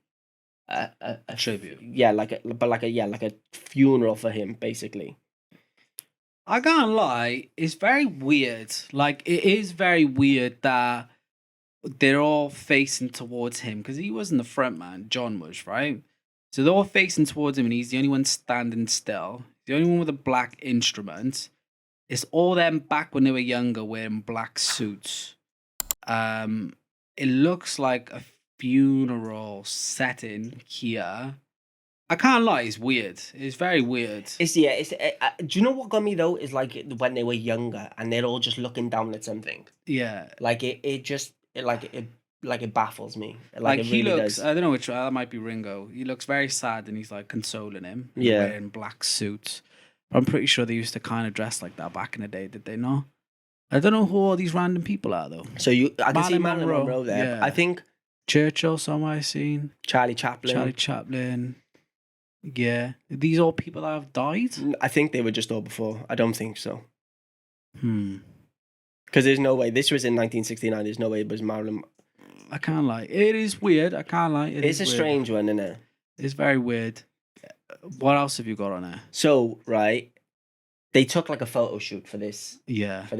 a tribute. Yeah, like a funeral for him, basically. I can't lie, it's very weird. Like, it is very weird that they're all facing towards him, because he wasn't the front man, John was, right? So they're all facing towards him, and he's the only one standing still. The only one with a black instrument. It's all them back when they were younger wearing black suits. It looks like a funeral setting here. I can't lie, it's weird. It's very weird. Do you know what got me though? Is like when they were younger and they're all just looking down at something. Yeah. Like it baffles me. Like it he really looks, does. I don't know which, that might be Ringo. He looks very sad and he's like consoling him. Yeah. Wearing black suits. But I'm pretty sure they used to kind of dress like that back in the day, did they not? I don't know who all these random people are though. So I can see Marilyn Marilyn Monroe, Monroe there. yeah. I think Churchill, somewhere I've seen. Charlie Chaplin. Charlie Chaplin. Yeah. Are these all people that have died? I think they were just all before. I don't think so. Because there's no way. This was in 1969. There's no way it was Marilyn. I can't lie. It is weird. I can't lie. It's a strange one, isn't it? It's very weird. What else have you got on there? So, right, they took like a photo shoot for this. Yeah. For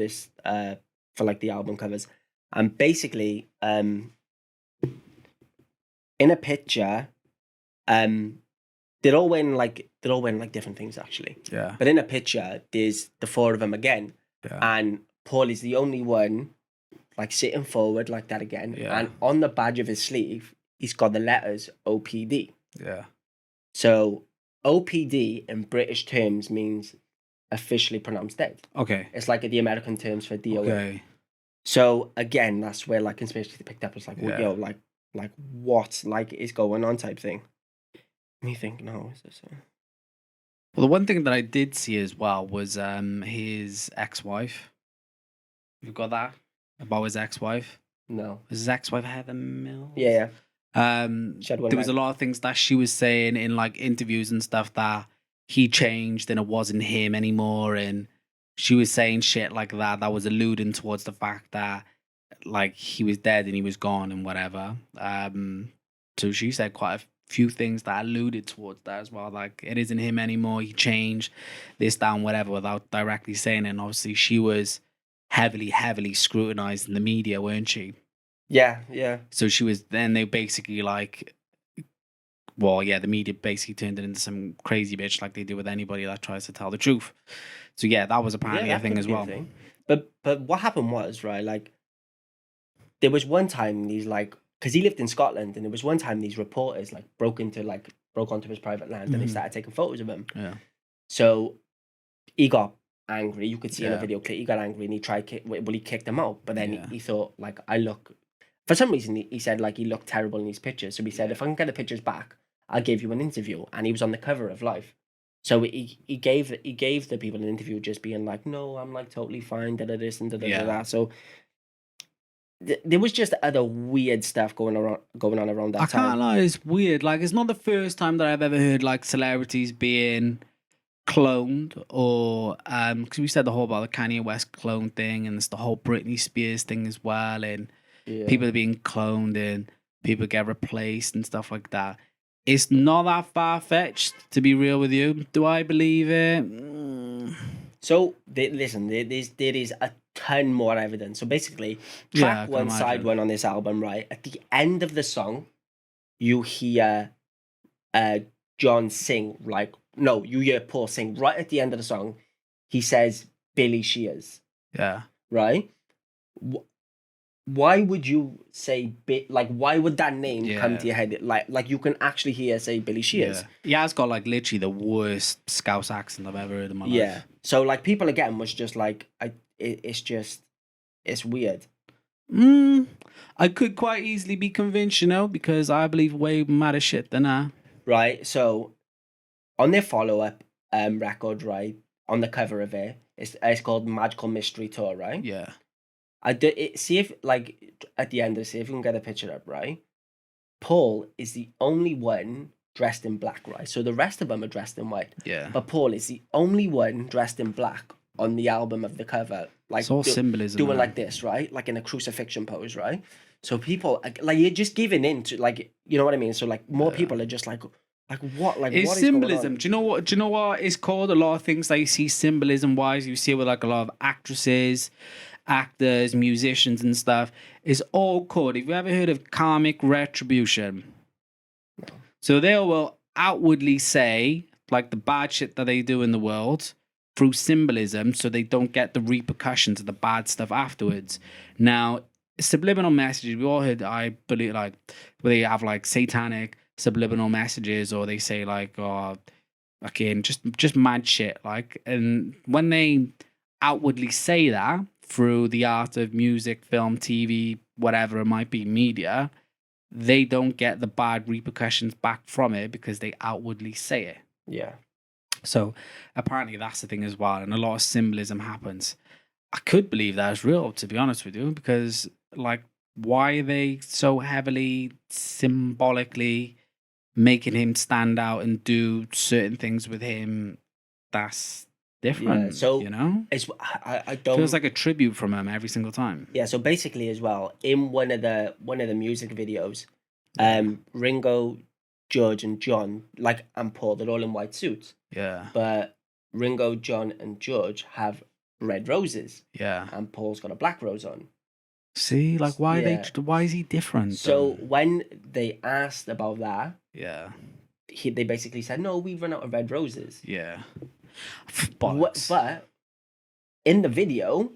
like the album covers. And basically, in a picture, they're all wearing like different things actually. Yeah. But in a picture, there's the four of them again. Yeah. And Paul is the only one like sitting forward like that again. Yeah. And on the badge of his sleeve, he's got the letters OPD. Yeah. So OPD in British terms means officially pronounced dead. Okay. It's like the American terms for DOA. Okay. So again, that's where like conspiracy picked up. It's like, Yeah. yo, like what like is going on type thing. And you think, no, is this? Well, the one thing that I did see as well was his ex-wife. You've got that about his ex-wife. No. Was his ex-wife Heather Mills? Yeah. There was a lot of things that she was saying in like interviews and stuff that he changed and it wasn't him anymore, and she was saying shit like that was alluding towards the fact that like he was dead and he was gone and whatever. So she said quite a few things that alluded towards that as well, like it isn't him anymore, he changed this, down, whatever, without directly saying it. And obviously she was heavily scrutinized in the media, weren't she? Yeah. So she was, then they basically like, well, yeah, the media basically turned it into some crazy bitch like they do with anybody that tries to tell the truth. So yeah, that was apparently a thing as well. But what happened was, right, like there was one time these like, because he lived in Scotland, and there was one time these reporters like broke onto his private land and they started taking photos of him. Yeah. So he got angry. You could see in a Yeah. video clip, he got angry and he he kicked him out. But then Yeah. he thought like, for some reason he said like he looked terrible in these pictures. So he said, if I can get the pictures back, I'll give you an interview. And he was on the cover of Life. So he gave the people an interview just being like, no, I'm like totally fine, this and that. So there was just other weird stuff going on around that time. I can't lie, it's weird. Like, it's not the first time that I've ever heard like celebrities being cloned, or because we said the whole about the Kanye West clone thing, and it's the whole Britney Spears thing as well, and Yeah. people are being cloned and people get replaced and stuff like that. it's not that far-fetched, to be real with you. Do I believe it? So listen, there is a ton more evidence. So basically, Yeah, I track can one, side imagine. one on this album, right? At the end of the song, you hear John sing, you hear Paul sing right at the end of the song. He says Billy Shears, Yeah. right? Why would you say why would that name come to your head? Like you can actually hear say Billy Shears. Yeah, it's got like literally the worst Scouse accent I've ever heard in my life. So like people again was just like it's weird. I could quite easily be convinced, because I believe way madder shit than that. Right. So on their follow-up record, right, on the cover of it's called Magical Mystery Tour, right? Yeah. See if at the end, see if you can get a picture up, right? Paul is the only one dressed in black, right? So the rest of them are dressed in white. Yeah. But Paul is the only one dressed in black on the album of the cover. Like it's all symbolism. Doing man. like this, right? Like in a crucifixion pose, right? So people like you're just giving in to you know what I mean? So like more people are just like what? Like it's what is symbolism. going on? Do you know what it's called? A lot of things that you see symbolism wise, you see it with like a lot of actresses, actors, musicians and stuff. Is all called. Have you ever heard of karmic retribution? No. So they will outwardly say like the bad shit that they do in the world through symbolism, so they don't get the repercussions of the bad stuff afterwards. Now, subliminal messages, we all heard, I believe, like, where they have like satanic subliminal messages, or they say like, oh, again, just mad shit. Like, and when they outwardly say that through the art of music, film, TV, whatever it might be, media, they don't get the bad repercussions back from it because they outwardly say it. Yeah. So apparently that's the thing as well, and a lot of symbolism happens. I could believe that is real, to be honest with you, because like, why are they so heavily symbolically making him stand out and do certain things with him? That's different. Yeah, so it's I don't feels like a tribute from him every single time. Yeah, so basically as well, in one of the music videos, Ringo, George and John, and Paul, they're all in white suits. Yeah. But Ringo, John and George have red roses. Yeah. And Paul's got a black rose on. See, like why is he different? So when they asked about that, yeah, they basically said, no, we've run out of red roses. Yeah. But in the video,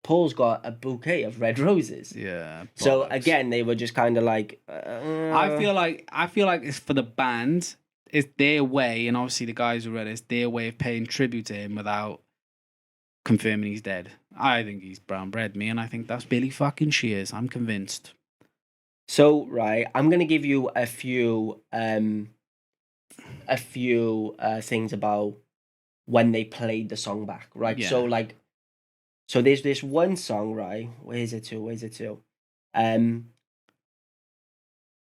Paul's got a bouquet of red roses. Yeah. So again, they were just kind of like. I feel like it's for the band. It's their way, and obviously the guys who read it's their way of paying tribute to him without confirming he's dead. I think he's brown bread, me, and I think that's Billy fucking Shears. I'm convinced. So right, I'm gonna give you a few things about when they played the song back, right? Yeah. So there's this one song, right? Where's it to?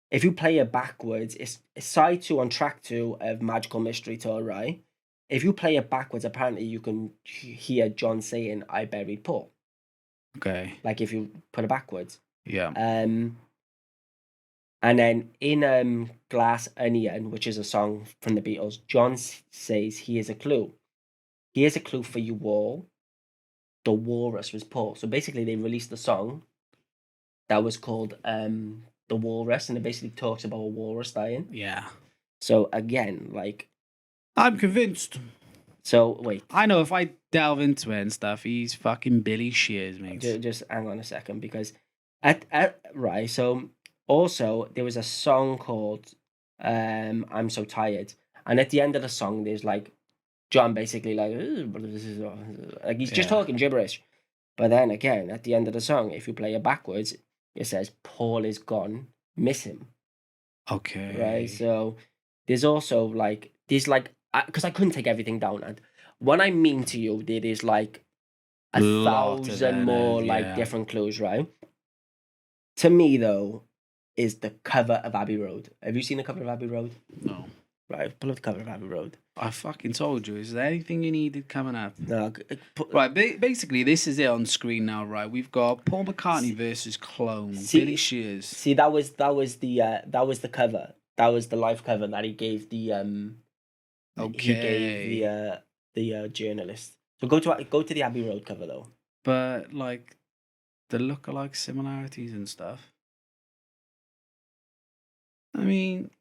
If you play it backwards, it's side 2 on track 2 of Magical Mystery Tour, right? If you play it backwards, apparently you can hear John saying, I buried Paul. Okay. Like if you put it backwards. Yeah. And then in Glass Onion, which is a song from the Beatles, John says, here's a clue. Here's a clue for you all. The walrus was Paul. So basically they released a song that was called The Walrus, and it basically talks about a walrus dying. Yeah. So again, I'm convinced. So wait. I know if I delve into it and stuff, he's fucking Billy Shears, mate. Just hang on a second, because right, so also there was a song called I'm So Tired. And at the end of the song there's John basically he's just talking gibberish. But then again, at the end of the song, if you play it backwards, it says Paul is gone, miss him. Okay. Right. So there's also because I couldn't take everything down. And what I mean to you, there is 1,000 more different clues, right? To me though, is the cover of Abbey Road. Have you seen the cover of Abbey Road? No. Right, pull up the cover of Abbey Road. I fucking told you. Is there anything you needed coming up? No. Right, basically, this is it on screen now. Right, we've got Paul McCartney versus Clone. Billy Shears. See, that was the cover That was the live cover that he gave the Okay. the journalist. So go to the Abbey Road cover though. But like the look-alike similarities and stuff. I mean,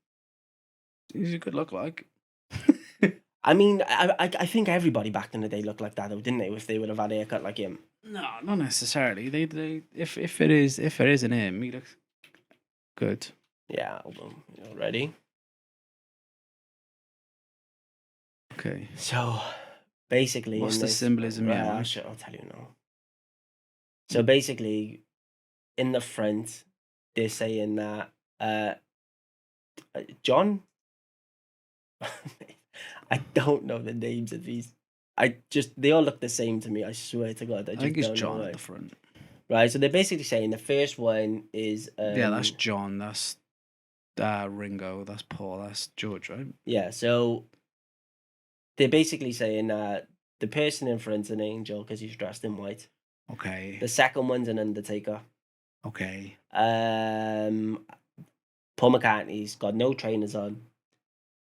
he's a good look-alike. I mean, I think everybody back in the day looked like that though, didn't they? If they would have had a haircut like him. No, not necessarily. They if it isn't him, he looks good. Yeah, ready? Okay. So basically, What's in the this, symbolism here? I'll tell you now. So basically, in the front, they're saying that John. I don't know the names of these. They all look the same to me. I swear to God. I think it's John at the front. Right, so they're basically saying the first one is yeah, that's John. That's Ringo. That's Paul. That's George, right? Yeah, so they're basically saying the person in front's an angel because he's dressed in white. Okay. The second one's an undertaker. Okay. Paul McCartney's got no trainers on.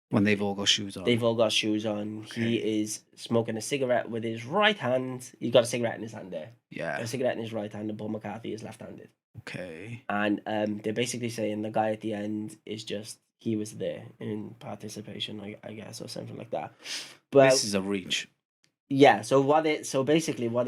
When they've all got shoes on. They've all got shoes on. Okay. He is smoking a cigarette with his right hand. He's got a cigarette in his hand there. Yeah. A cigarette in his right hand, and Paul McCartney is left-handed. Okay. And they're basically saying the guy at the end is just, he was there in participation, I guess, or something like that. But this is a reach. Yeah, so basically what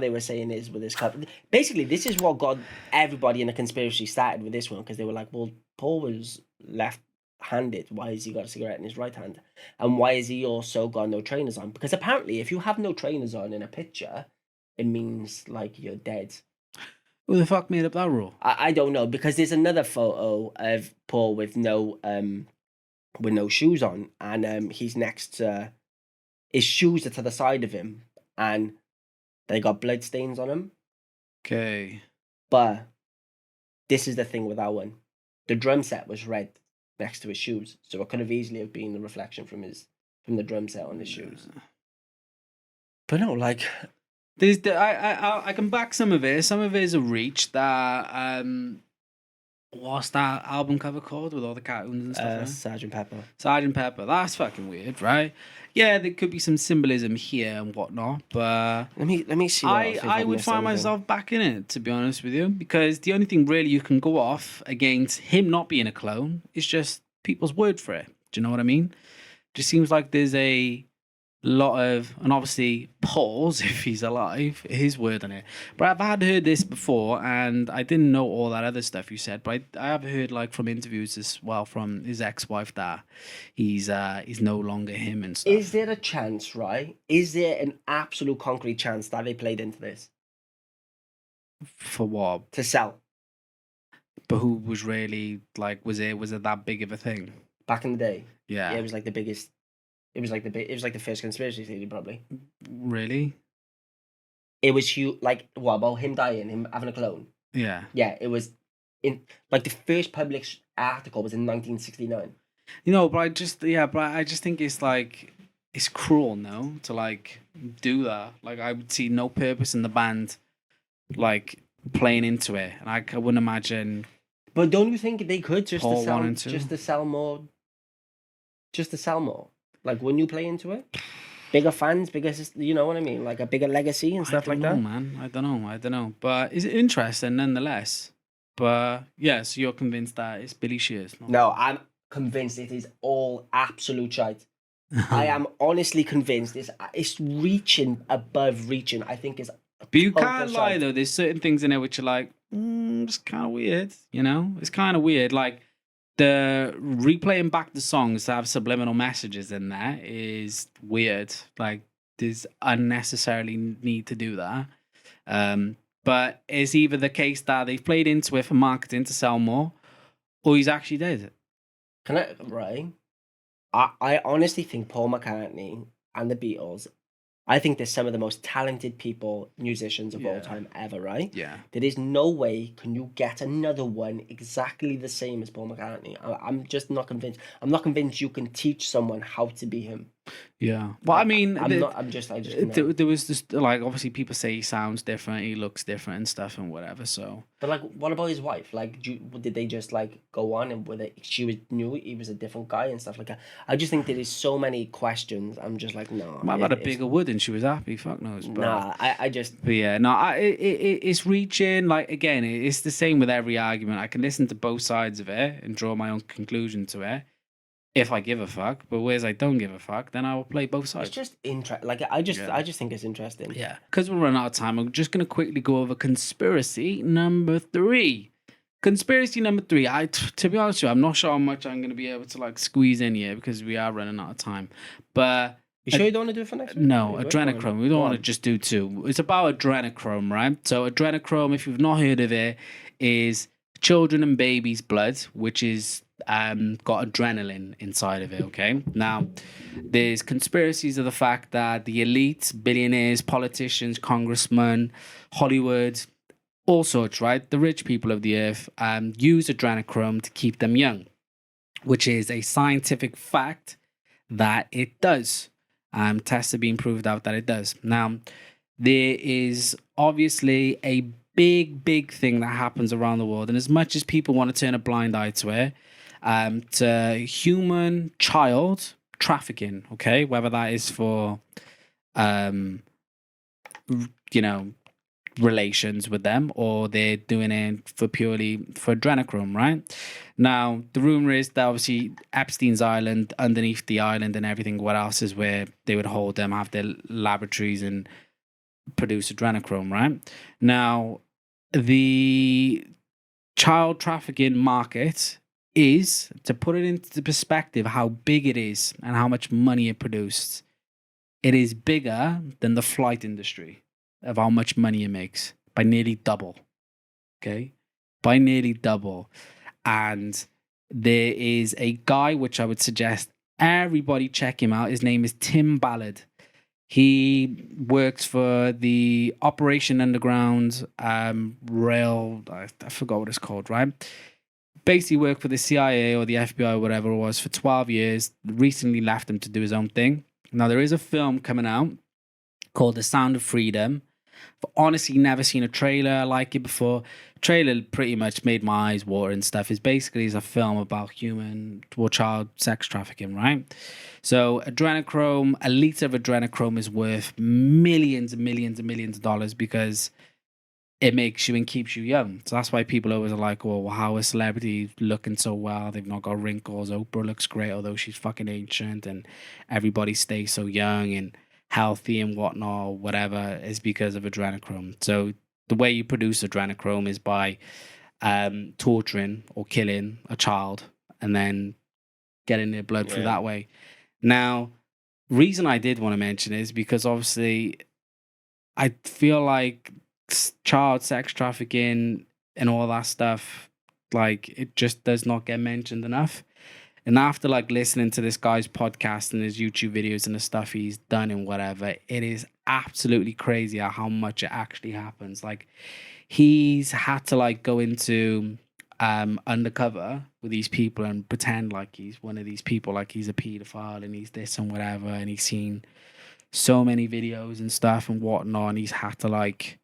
they were saying is with this couple, basically this is what got everybody in the conspiracy started with this one, because they were like, well, Paul was left-handed. Why has he got a cigarette in his right hand? And why has he also got no trainers on? Because apparently if you have no trainers on in a picture, it means like you're dead. Who the fuck made up that rule? I don't know, because there's another photo of Paul with no shoes on, and he's next to, his shoes are to the side of him, and they got blood stains on them. Okay. But this is the thing with that one. The drum set was red next to his shoes, so it could have easily have been the reflection from the drum set on his shoes. But no, like, there's I can back some of it. Some of it is a reach. That what's that album cover called with all the cartoons and stuff? Sgt. Pepper. Sgt. Pepper. That's fucking weird, right? Yeah, there could be some symbolism here and whatnot, but let me see. I would find myself back in it, to be honest with you, because the only thing really you can go off against him not being a clone is just people's word for it. Do you know what I mean? Just seems like there's a lot of, and obviously Paul's, if he's alive, his word on it. But I've had heard this before, and I didn't know all that other stuff you said, but I have heard, like, from interviews as well from his ex-wife, that he's no longer him and stuff. Is there a chance, right? Is there an absolute concrete chance that they played into this? For what? To sell. But who was really, like, was it that big of a thing? Back in the day? Yeah. Yeah, it was like the biggest. It was like the first conspiracy theory, probably. Really? It was huge. Like, what about him dying, him having a clone? Yeah. Yeah, it was in, like, the first published article was in 1969. You know, but I just think it's like, it's cruel, no, to like do that. Like, I would see no purpose in the band, like, playing into it, and I wouldn't imagine. But don't you think they could just Paul to sell more? Just to sell more. Like, when you play into it, bigger fans, bigger, you know what I mean? Like a bigger legacy and stuff like that. I don't know. But it's interesting nonetheless. But yeah, so you're convinced that it's Billy Shears? No, I'm convinced it is all absolute shite. I am honestly convinced it's reaching above reaching. I think it's. But you can't lie though. There's certain things in it which are like, it's kind of weird. You know, it's kind of weird. Like, the replaying back the songs to have subliminal messages in there is weird. Like, there's unnecessarily need to do that. But it's either the case that they've played into it for marketing to sell more, or he's actually dead. Right? I honestly think Paul McCartney and the Beatles, I think they're some of the most talented musicians of all time ever, right? Yeah. There is no way can you get another one exactly the same as Paul McCartney. I'm just not convinced. I'm not convinced you can teach someone how to be him. Yeah. Well, I mean, I'm not. I just. No. there was this, like, obviously people say he sounds different, he looks different and stuff and whatever. So, But like, what about his wife? Like, did they just like go on and whether knew he was a different guy and stuff like that? I just think there is so many questions. I'm just like, no. might have had a bigger wood and she was happy. Fuck knows. But, Nah, I just. But yeah, no, it's reaching. Like, again, it's the same with every argument. I can listen to both sides of it and draw my own conclusion to it if I give a fuck. But whereas I don't give a fuck, then I will play both sides. It's just interesting. Like, I just think it's interesting. Yeah. Because we're running out of time, I'm just going to quickly go over conspiracy number 3. Conspiracy number 3. To be honest with you, I'm not sure how much I'm going to be able to like squeeze in here because we are running out of time. But you sure you don't want to do it for next week? no, adrenochrome. We don't want to just do 2. It's about adrenochrome, right? So adrenochrome, if you've not heard of it, is children and babies' blood, which is got adrenaline inside of it. Okay. Now, there's conspiracies of the fact that the elite, billionaires, politicians, congressmen, Hollywood, all sorts, right? The rich people of the earth use adrenochrome to keep them young, which is a scientific fact that it does. Tests have been proved out that it does. Now, there is obviously a big thing that happens around the world, and as much as people want to turn a blind eye to it, to human child trafficking, okay, whether that is for relations with them or they're doing it for purely for adrenochrome, right? Now, the rumor is that obviously Epstein's Island, underneath the island and everything, what else is where they would hold them, have their laboratories and produce adrenochrome, right? Now, the child trafficking market is, to put it into perspective, how big it is and how much money it produced. It is bigger than the flight industry of how much money it makes by nearly double. Okay? By nearly double. And there is a guy which I would suggest everybody check him out. His name is Tim Ballard. He works for the Operation Underground Rail. I forgot what it's called, right? Basically worked for the CIA or the FBI or whatever it was for 12 years. Recently left him to do his own thing. Now, there is a film coming out called The Sound of Freedom. I've honestly never seen a trailer like it before. Trailer pretty much made my eyes water and stuff. It's basically a film about human or child sex trafficking, right? So adrenochrome, a liter of adrenochrome is worth millions and millions and millions of dollars because it makes you and keeps you young. So that's why people always are like, oh, well, how is celebrity looking so well? They've not got wrinkles. Oprah looks great, although she's fucking ancient, and everybody stays so young and healthy and whatnot, or whatever, is because of adrenochrome. So the way you produce adrenochrome is by torturing or killing a child and then getting their blood through that way. Now, reason I did want to mention is because obviously I feel like child sex trafficking and all that stuff, like, it just does not get mentioned enough. And after like listening to this guy's podcast and his YouTube videos and the stuff he's done and whatever, it is absolutely crazy how much it actually happens. Like, he's had to like go into undercover with these people and pretend like he's one of these people, like he's a pedophile and he's this and whatever, and he's seen so many videos and stuff and whatnot, and he's had to like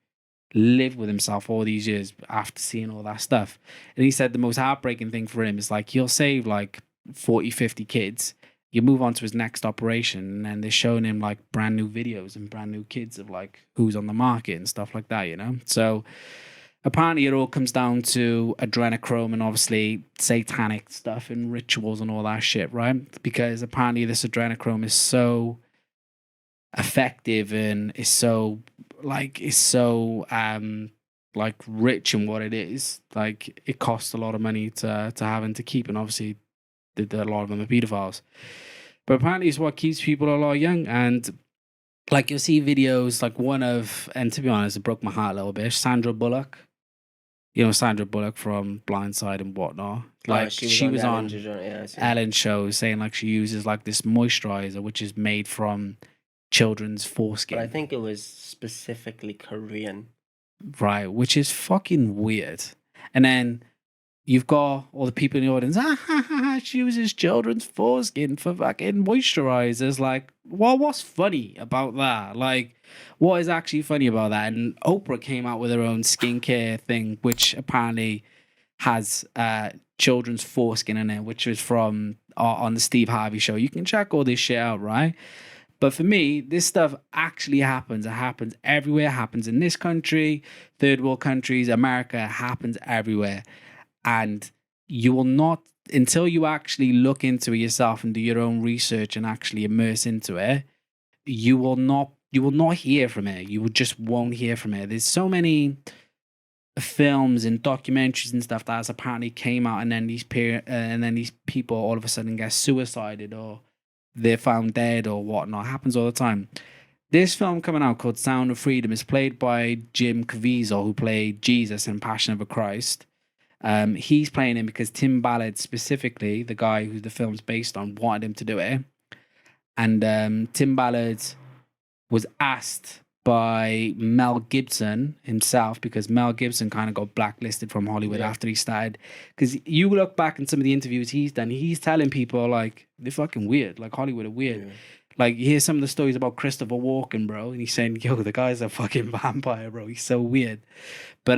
live with himself all these years after seeing all that stuff. And he said the most heartbreaking thing for him is like, he'll save like 40, 50 kids, you move on to his next operation, and then they're showing him like brand new videos and brand new kids of like who's on the market and stuff like that, you know? So apparently it all comes down to adrenochrome and obviously satanic stuff and rituals and all that shit, right? Because apparently this adrenochrome is so effective and is so like rich in what it is. Like, it costs a lot of money to have and to keep, and obviously a lot of them are pedophiles. But apparently it's what keeps people a lot young. And like, you'll see videos like one of, and to be honest, it broke my heart a little bit, Sandra Bullock. You know, Sandra Bullock from Blindside and whatnot. Like, she was on Ellen's show saying like she uses like this moisturizer which is made from children's foreskin. But I think it was specifically Korean. Right, which is fucking weird. And then you've got all the people in the audience, she uses children's foreskin for fucking moisturizers. Like, well, what's funny about that? Like, what is actually funny about that? And Oprah came out with her own skincare thing, which apparently has children's foreskin in it, which was from on the Steve Harvey show. You can check all this shit out, right? But for me, this stuff actually happens. It happens everywhere. It happens in this country, third world countries, America. It happens everywhere. And you will not, until you actually look into it yourself and do your own research and actually immerse into it, you will not hear from it. You just won't hear from it. There's so many films and documentaries and stuff that has apparently came out, and then these people all of a sudden get suicided or they're found dead or whatnot. It happens all the time. This film coming out called Sound of Freedom is played by Jim Caviezel, who played Jesus in Passion of the Christ. He's playing him because Tim Ballard, specifically the guy who the film's based on, wanted him to do it. And Tim Ballard was asked by Mel Gibson himself, because Mel Gibson kind of got blacklisted from Hollywood after he started. Because you look back in some of the interviews he's done, he's telling people like they're fucking weird, like Hollywood are weird. Yeah. Like you hear some of the stories about Christopher Walken, bro, and he's saying, "Yo, the guy's a fucking vampire, bro. He's so weird." But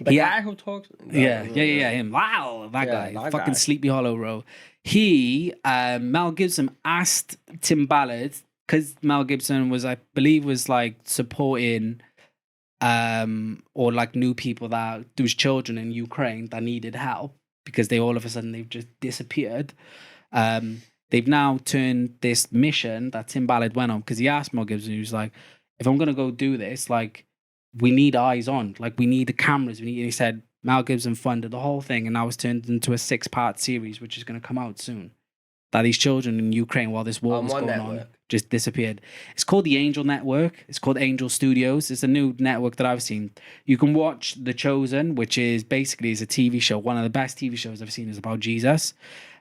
the guy who talks, him. Wow, that guy, fucking Sleepy Hollow, bro. Mel Gibson asked Tim Ballard, because Mel Gibson was, I believe, was like supporting or like knew people that there was children in Ukraine that needed help because they all of a sudden they've just disappeared. They've now turned this mission that Tim Ballard went on, because he asked Mel Gibson, he was like, if I'm gonna go do this, like we need eyes on, like we need the cameras, and he said Mel Gibson funded the whole thing, and now it's turned into a 6-part series which is gonna come out soon. That these children in Ukraine, while this war was going on, just disappeared. It's called the Angel Network. It's called Angel Studios. It's a new network that I've seen. You can watch The Chosen, which is basically is a TV show. One of the best TV shows I've seen is about Jesus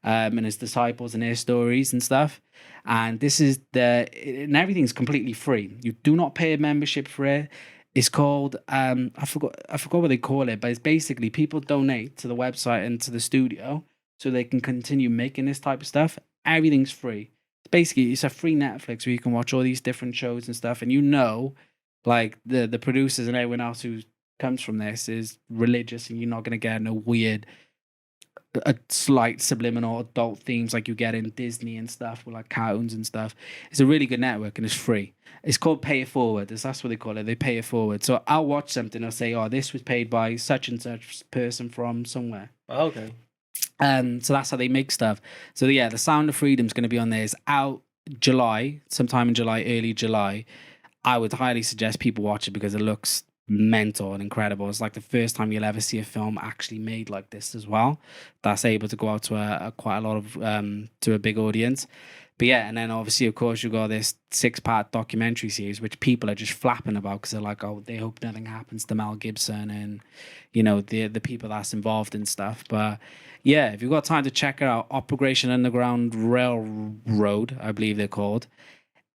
and his disciples and their stories and stuff. And this is and everything's completely free. You do not pay a membership for it. It's called I forgot what they call it, but it's basically people donate to the website and to the studio so they can continue making this type of stuff. Everything's free. Basically, it's a free Netflix where you can watch all these different shows and stuff. And like the producers and everyone else who comes from this is religious, and you're not going to get no weird, a slight subliminal adult themes like you get in Disney and stuff with like cartoons and stuff. It's a really good network and it's free. It's called Pay It Forward. That's what they call it. They pay it forward. So I'll watch something. I'll say, oh, this was paid by such and such person from somewhere. Oh, okay. So that's how they make stuff. So yeah, the Sound of Freedom is going to be on there. It's out sometime in July, early July. I would highly suggest people watch it because it looks mental and incredible. It's like the first time you'll ever see a film actually made like this as well. That's able to go out to quite a lot of to a big audience. But yeah, and then obviously, of course, you got this 6-part documentary series, which people are just flapping about because they're like, oh, they hope nothing happens to Mel Gibson and, the people that's involved and stuff. But yeah, if you've got time to check it out, Operation Underground Railroad, I believe they're called.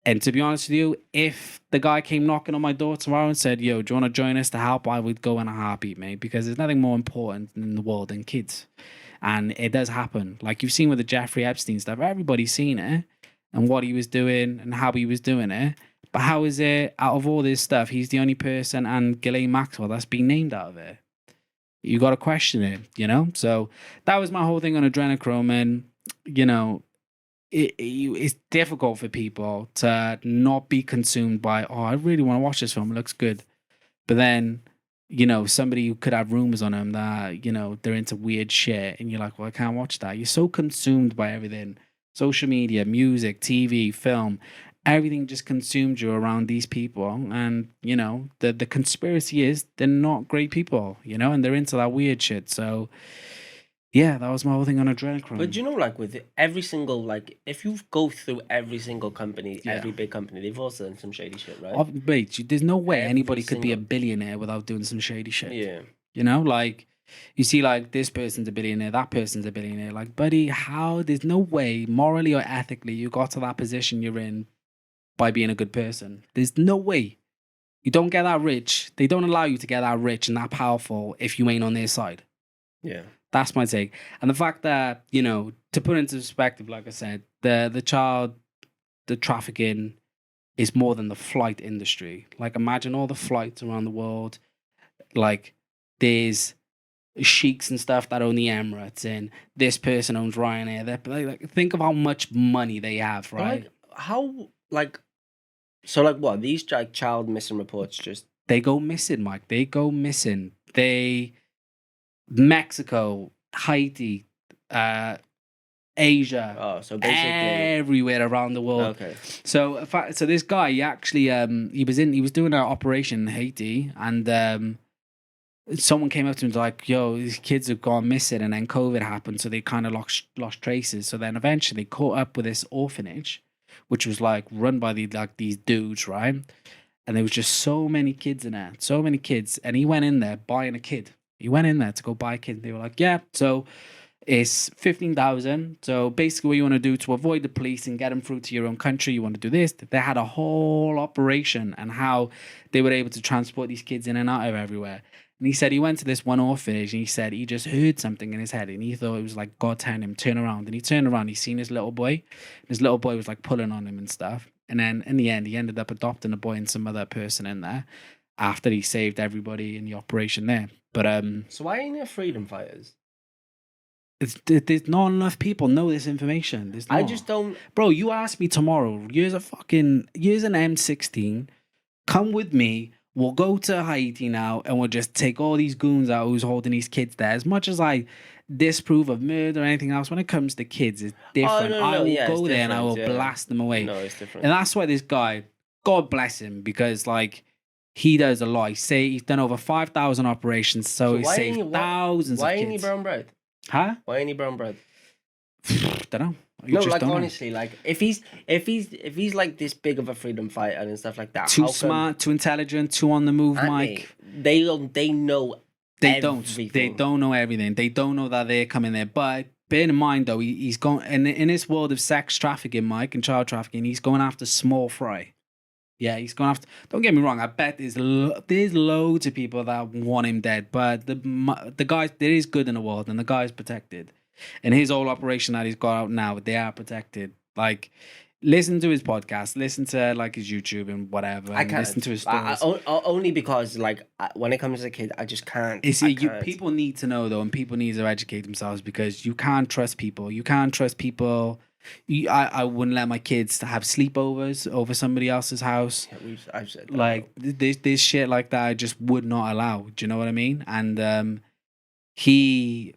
And to be honest with you, if the guy came knocking on my door tomorrow and said, yo, do you want to join us to help? I would go in a heartbeat, mate, because there's nothing more important in the world than kids. And it does happen. Like you've seen with the Jeffrey Epstein stuff, everybody's seen it and what he was doing and how he was doing it. But how is it, out of all this stuff, he's the only person, and Ghislaine Maxwell, that's been named out of it? You got to question it, So that was my whole thing on Adrenochrome. And, it's difficult for people to not be consumed by, oh, I really want to watch this film. It looks good. But then, somebody who could have rumors on them that, they're into weird shit. And you're like, well, I can't watch that. You're so consumed by everything. Social media, music, TV, film. Everything just consumed you around these people. And, the conspiracy is they're not great people, and they're into that weird shit. So, yeah, that was my whole thing on Adrenochrome. But with every single, if you go through every single company, every big company, they've also done some shady shit, right? Wait, there's no way anybody could be a billionaire without doing some shady shit. Yeah. You see, this person's a billionaire, that person's a billionaire. Like, buddy, there's no way, morally or ethically, you got to that position you're in by being a good person. There's no way. You don't get that rich. They don't allow you to get that rich and that powerful if you ain't on their side. Yeah. That's my take. And the fact that, you know, to put into perspective, like I said, the trafficking is more than the flight industry. Like, imagine all the flights around the world. Like, there's sheiks and stuff that own the Emirates, and this person owns Ryanair. Like, think of how much money they have, right? Like, how, like, so, like, what? These, like, child missing reports just... They go missing, Mike. They go missing. Mexico, Haiti, Asia, Oh, so basically... everywhere around the world. Okay. So, in fact, so this guy, he actually, he was doing an operation in Haiti, and someone came up to him and was like, "Yo, these kids have gone missing," and then COVID happened, so they kind of lost traces. So then eventually they caught up with this orphanage, which was like run by these dudes, right? And there was just so many kids in there, so many kids, and he went in there buying a kid. He went in there to go buy a kid. They were like, "Yeah, so it's 15,000. So basically, what you want to do to avoid the police and get them through to your own country, you want to do this." They had a whole operation and how they were able to transport these kids in and out of everywhere. And he said he went to this one orphanage and he said he just heard something in his head and he thought it was like God telling him, turn around. And he turned around, he seen his little boy. His little boy was like pulling on him and stuff. And then in the end, he ended up adopting a boy and some other person in there after he saved everybody in the operation there. But So why ain't there freedom fighters? there's not enough people know this information. There's I not. just don't... Bro, you ask me tomorrow, here's an M16, come with me, we'll go to Haiti now, and we'll just take all these goons out who's holding these kids there. As much as I disapprove of murder or anything else, when it comes to kids, it's different. no, I will yeah, go it's there and I will different, yeah. blast them away. No, it's different. And that's why this guy, God bless him, because like he does a lot. He's done over 5,000 operations, so he saved thousands of Why kids. ain't he brown bread? Huh? Why ain't he brown bread? Don't know. No, like honestly, like if he's like this big of a freedom fighter and stuff like that, Too how come- smart, too intelligent, too on the move, Aren't Mike. They know They everything. don't know everything. They don't know that they're coming there. But bear in mind, though, he's going in this world of sex trafficking, Mike, and child trafficking. He's going after small fry. Yeah, he's going after. Don't get me wrong. I bet there's loads of people that want him dead. But the guy, there is good in the world, and the guy's protected. And his whole operation that he's got out now, they are protected. Like, listen to his podcast, listen to like his YouTube and whatever. I and can't listen to his stories. only because like when it comes to kids, I just can't. You see, I can't. people need to know though, and people need to educate themselves because you can't trust people. You can't trust people. I wouldn't let my kids to have sleepovers over somebody else's house. Yeah, I've said that. Like this shit like that, I just would not allow. Do you know what I mean? And he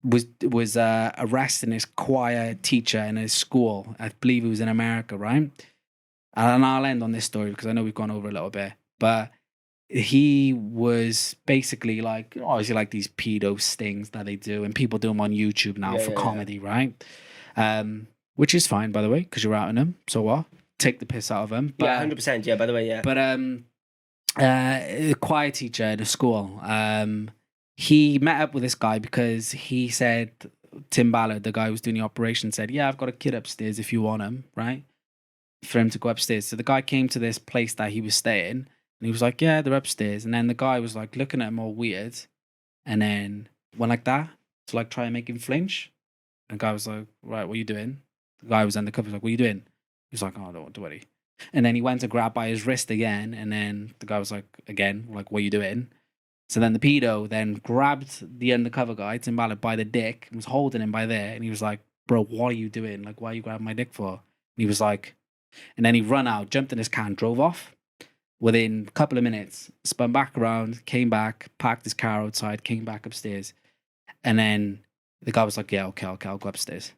was arresting his choir teacher in his school. I believe it was in America, right? And I'll end on this story because I know we've gone over a little bit, but he was basically like, obviously like these pedo stings that they do, and people do them on YouTube now for comedy, right? Which is fine, by the way, because you're outing them. So what? Take the piss out of them. But, yeah, 100%. Yeah, by the way, yeah. But a choir teacher in a school, he met up with this guy because he said, Tim Ballard, the guy who was doing the operation, said, "Yeah, I've got a kid upstairs if you want him," right? For him to go upstairs. So the guy came to this place that he was staying, and he was like, "Yeah, they're upstairs." And then the guy was like looking at him all weird, and then went like that to like try and make him flinch. And the guy was like, "Right, what are you doing?" The guy was undercover. He was like, "What are you doing?" He was like, "Oh, don't worry." And then he went to grab by his wrist again, and then the guy was like, again, like, "What are you doing?" So then the pedo then grabbed the undercover guy, Tim Ballard, by the dick and was holding him by there. And he was like, "Bro, what are you doing? Like, why are you grabbing my dick for?" And he was like, and then he run out, jumped in his car, and drove off. Within a couple of minutes, spun back around, came back, parked his car outside, came back upstairs. And then the guy was like, "Yeah, okay, I'll go upstairs."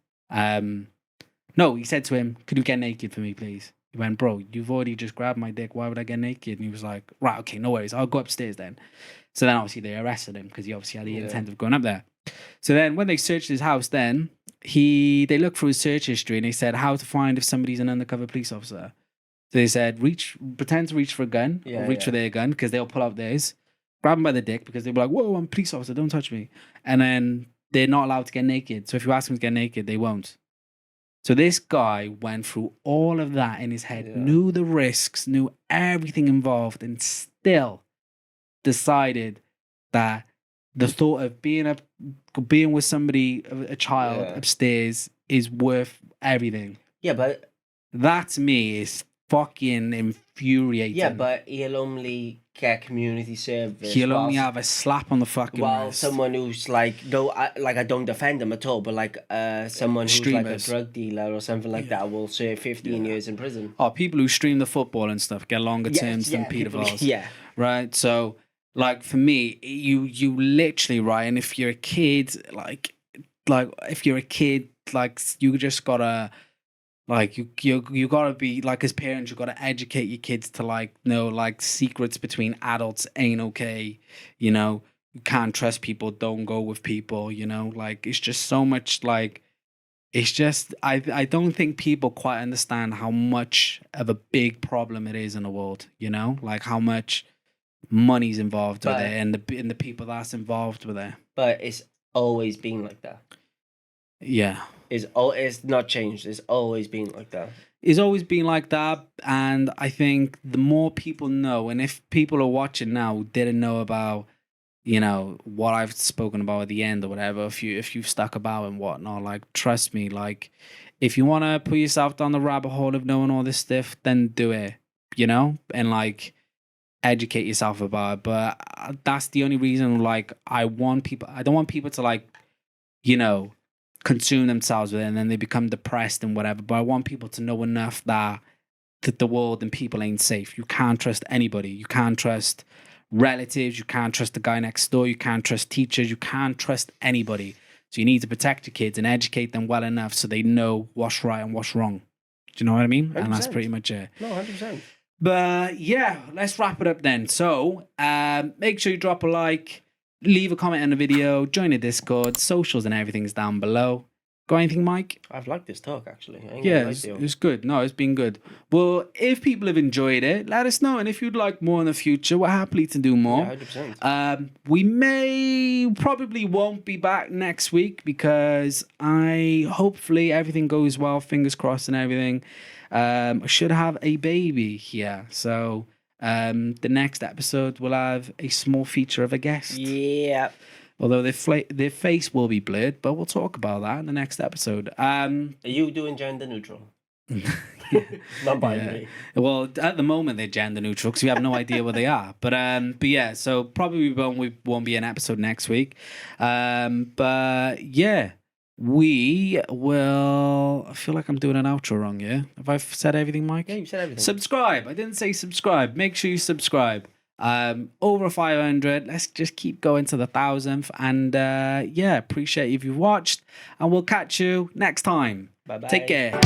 No, he said to him, "Could you get naked for me, please?" He went, "Bro, you've already just grabbed my dick. Why would I get naked?" And he was like, "Right, okay, no worries. I'll go upstairs then." So then obviously they arrested him because he obviously had the intent of going up there. So then when they searched his house, then they looked through his search history and they said how to find if somebody's an undercover police officer. So they said pretend to reach for a gun, or reach for their gun because they'll pull out theirs. Grab them by the dick because they'll be like, "Whoa, I'm a police officer, don't touch me." And then they're not allowed to get naked. So if you ask them to get naked, they won't. So this guy went through all of that in his head, knew the risks, knew everything involved, and still decided that the thought of being with somebody, a child upstairs, is worth everything. Yeah, but that to me is fucking infuriating. Yeah, but he'll only get community service. He'll only have a slap on the fucking wrist. Someone who's like, I don't defend him at all, but like someone who's like a drug dealer or something like that will serve 15 years in prison. Oh, people who stream the football and stuff get longer terms than pedophiles. Right? So, like, for me, you literally, right, and if you're a kid, like if you're a kid, like, you just gotta, like, you gotta be, like, as parents, you gotta educate your kids to, like, know, like, secrets between adults ain't okay, you know? You can't trust people, don't go with people, you know? Like, it's just so much, like, it's just, I don't think people quite understand how much of a big problem it is in the world, you know? Like, how much money's involved with it and the people that's involved with it. But it's always been like that. Yeah. It's not changed. It's always been like that. It's always been like that, and I think the more people know, and if people are watching now didn't know about, you know, what I've spoken about at the end or whatever, if you've stuck about and whatnot, like, trust me, like, if you want to put yourself down the rabbit hole of knowing all this stuff, then do it, you know, and like educate yourself about it. But that's the only reason, like, I don't want people to, like, you know, consume themselves with it and then they become depressed and whatever. But I want people to know enough that the world and people ain't safe. You can't trust anybody. You can't trust relatives. You can't trust the guy next door. You can't trust teachers. You can't trust anybody. So you need to protect your kids and educate them well enough so they know what's right and what's wrong. Do you know what I mean? 100%. And that's pretty much it. No, 100%. But yeah, let's wrap it up then. So make sure you drop a like, leave a comment on the video, join the Discord, socials and everything's down below. Got anything, Mike? I've liked this talk, actually. It's good. No, it's been good. Well, if people have enjoyed it, let us know. And if you'd like more in the future, we're happy to do more. Yeah, 100%. We probably won't be back next week because hopefully everything goes well, fingers crossed and everything. I should have a baby here. So the next episode will have a small feature of a guest. Yeah. Although their face will be blurred, but we'll talk about that in the next episode. Are you doing gender neutral? Not binary. Yeah. Well, at the moment they're gender neutral because we have no idea what they are. But yeah, so probably we won't be an episode next week. But yeah, we will. I feel like I'm doing an outro wrong. Yeah, have I said everything, Mike? Yeah, you said everything. Subscribe. I didn't say subscribe. Make sure you subscribe. Over 500. Let's just keep going to the 1,000th. And yeah, appreciate if you've watched. And we'll catch you next time. Bye-bye. Take care.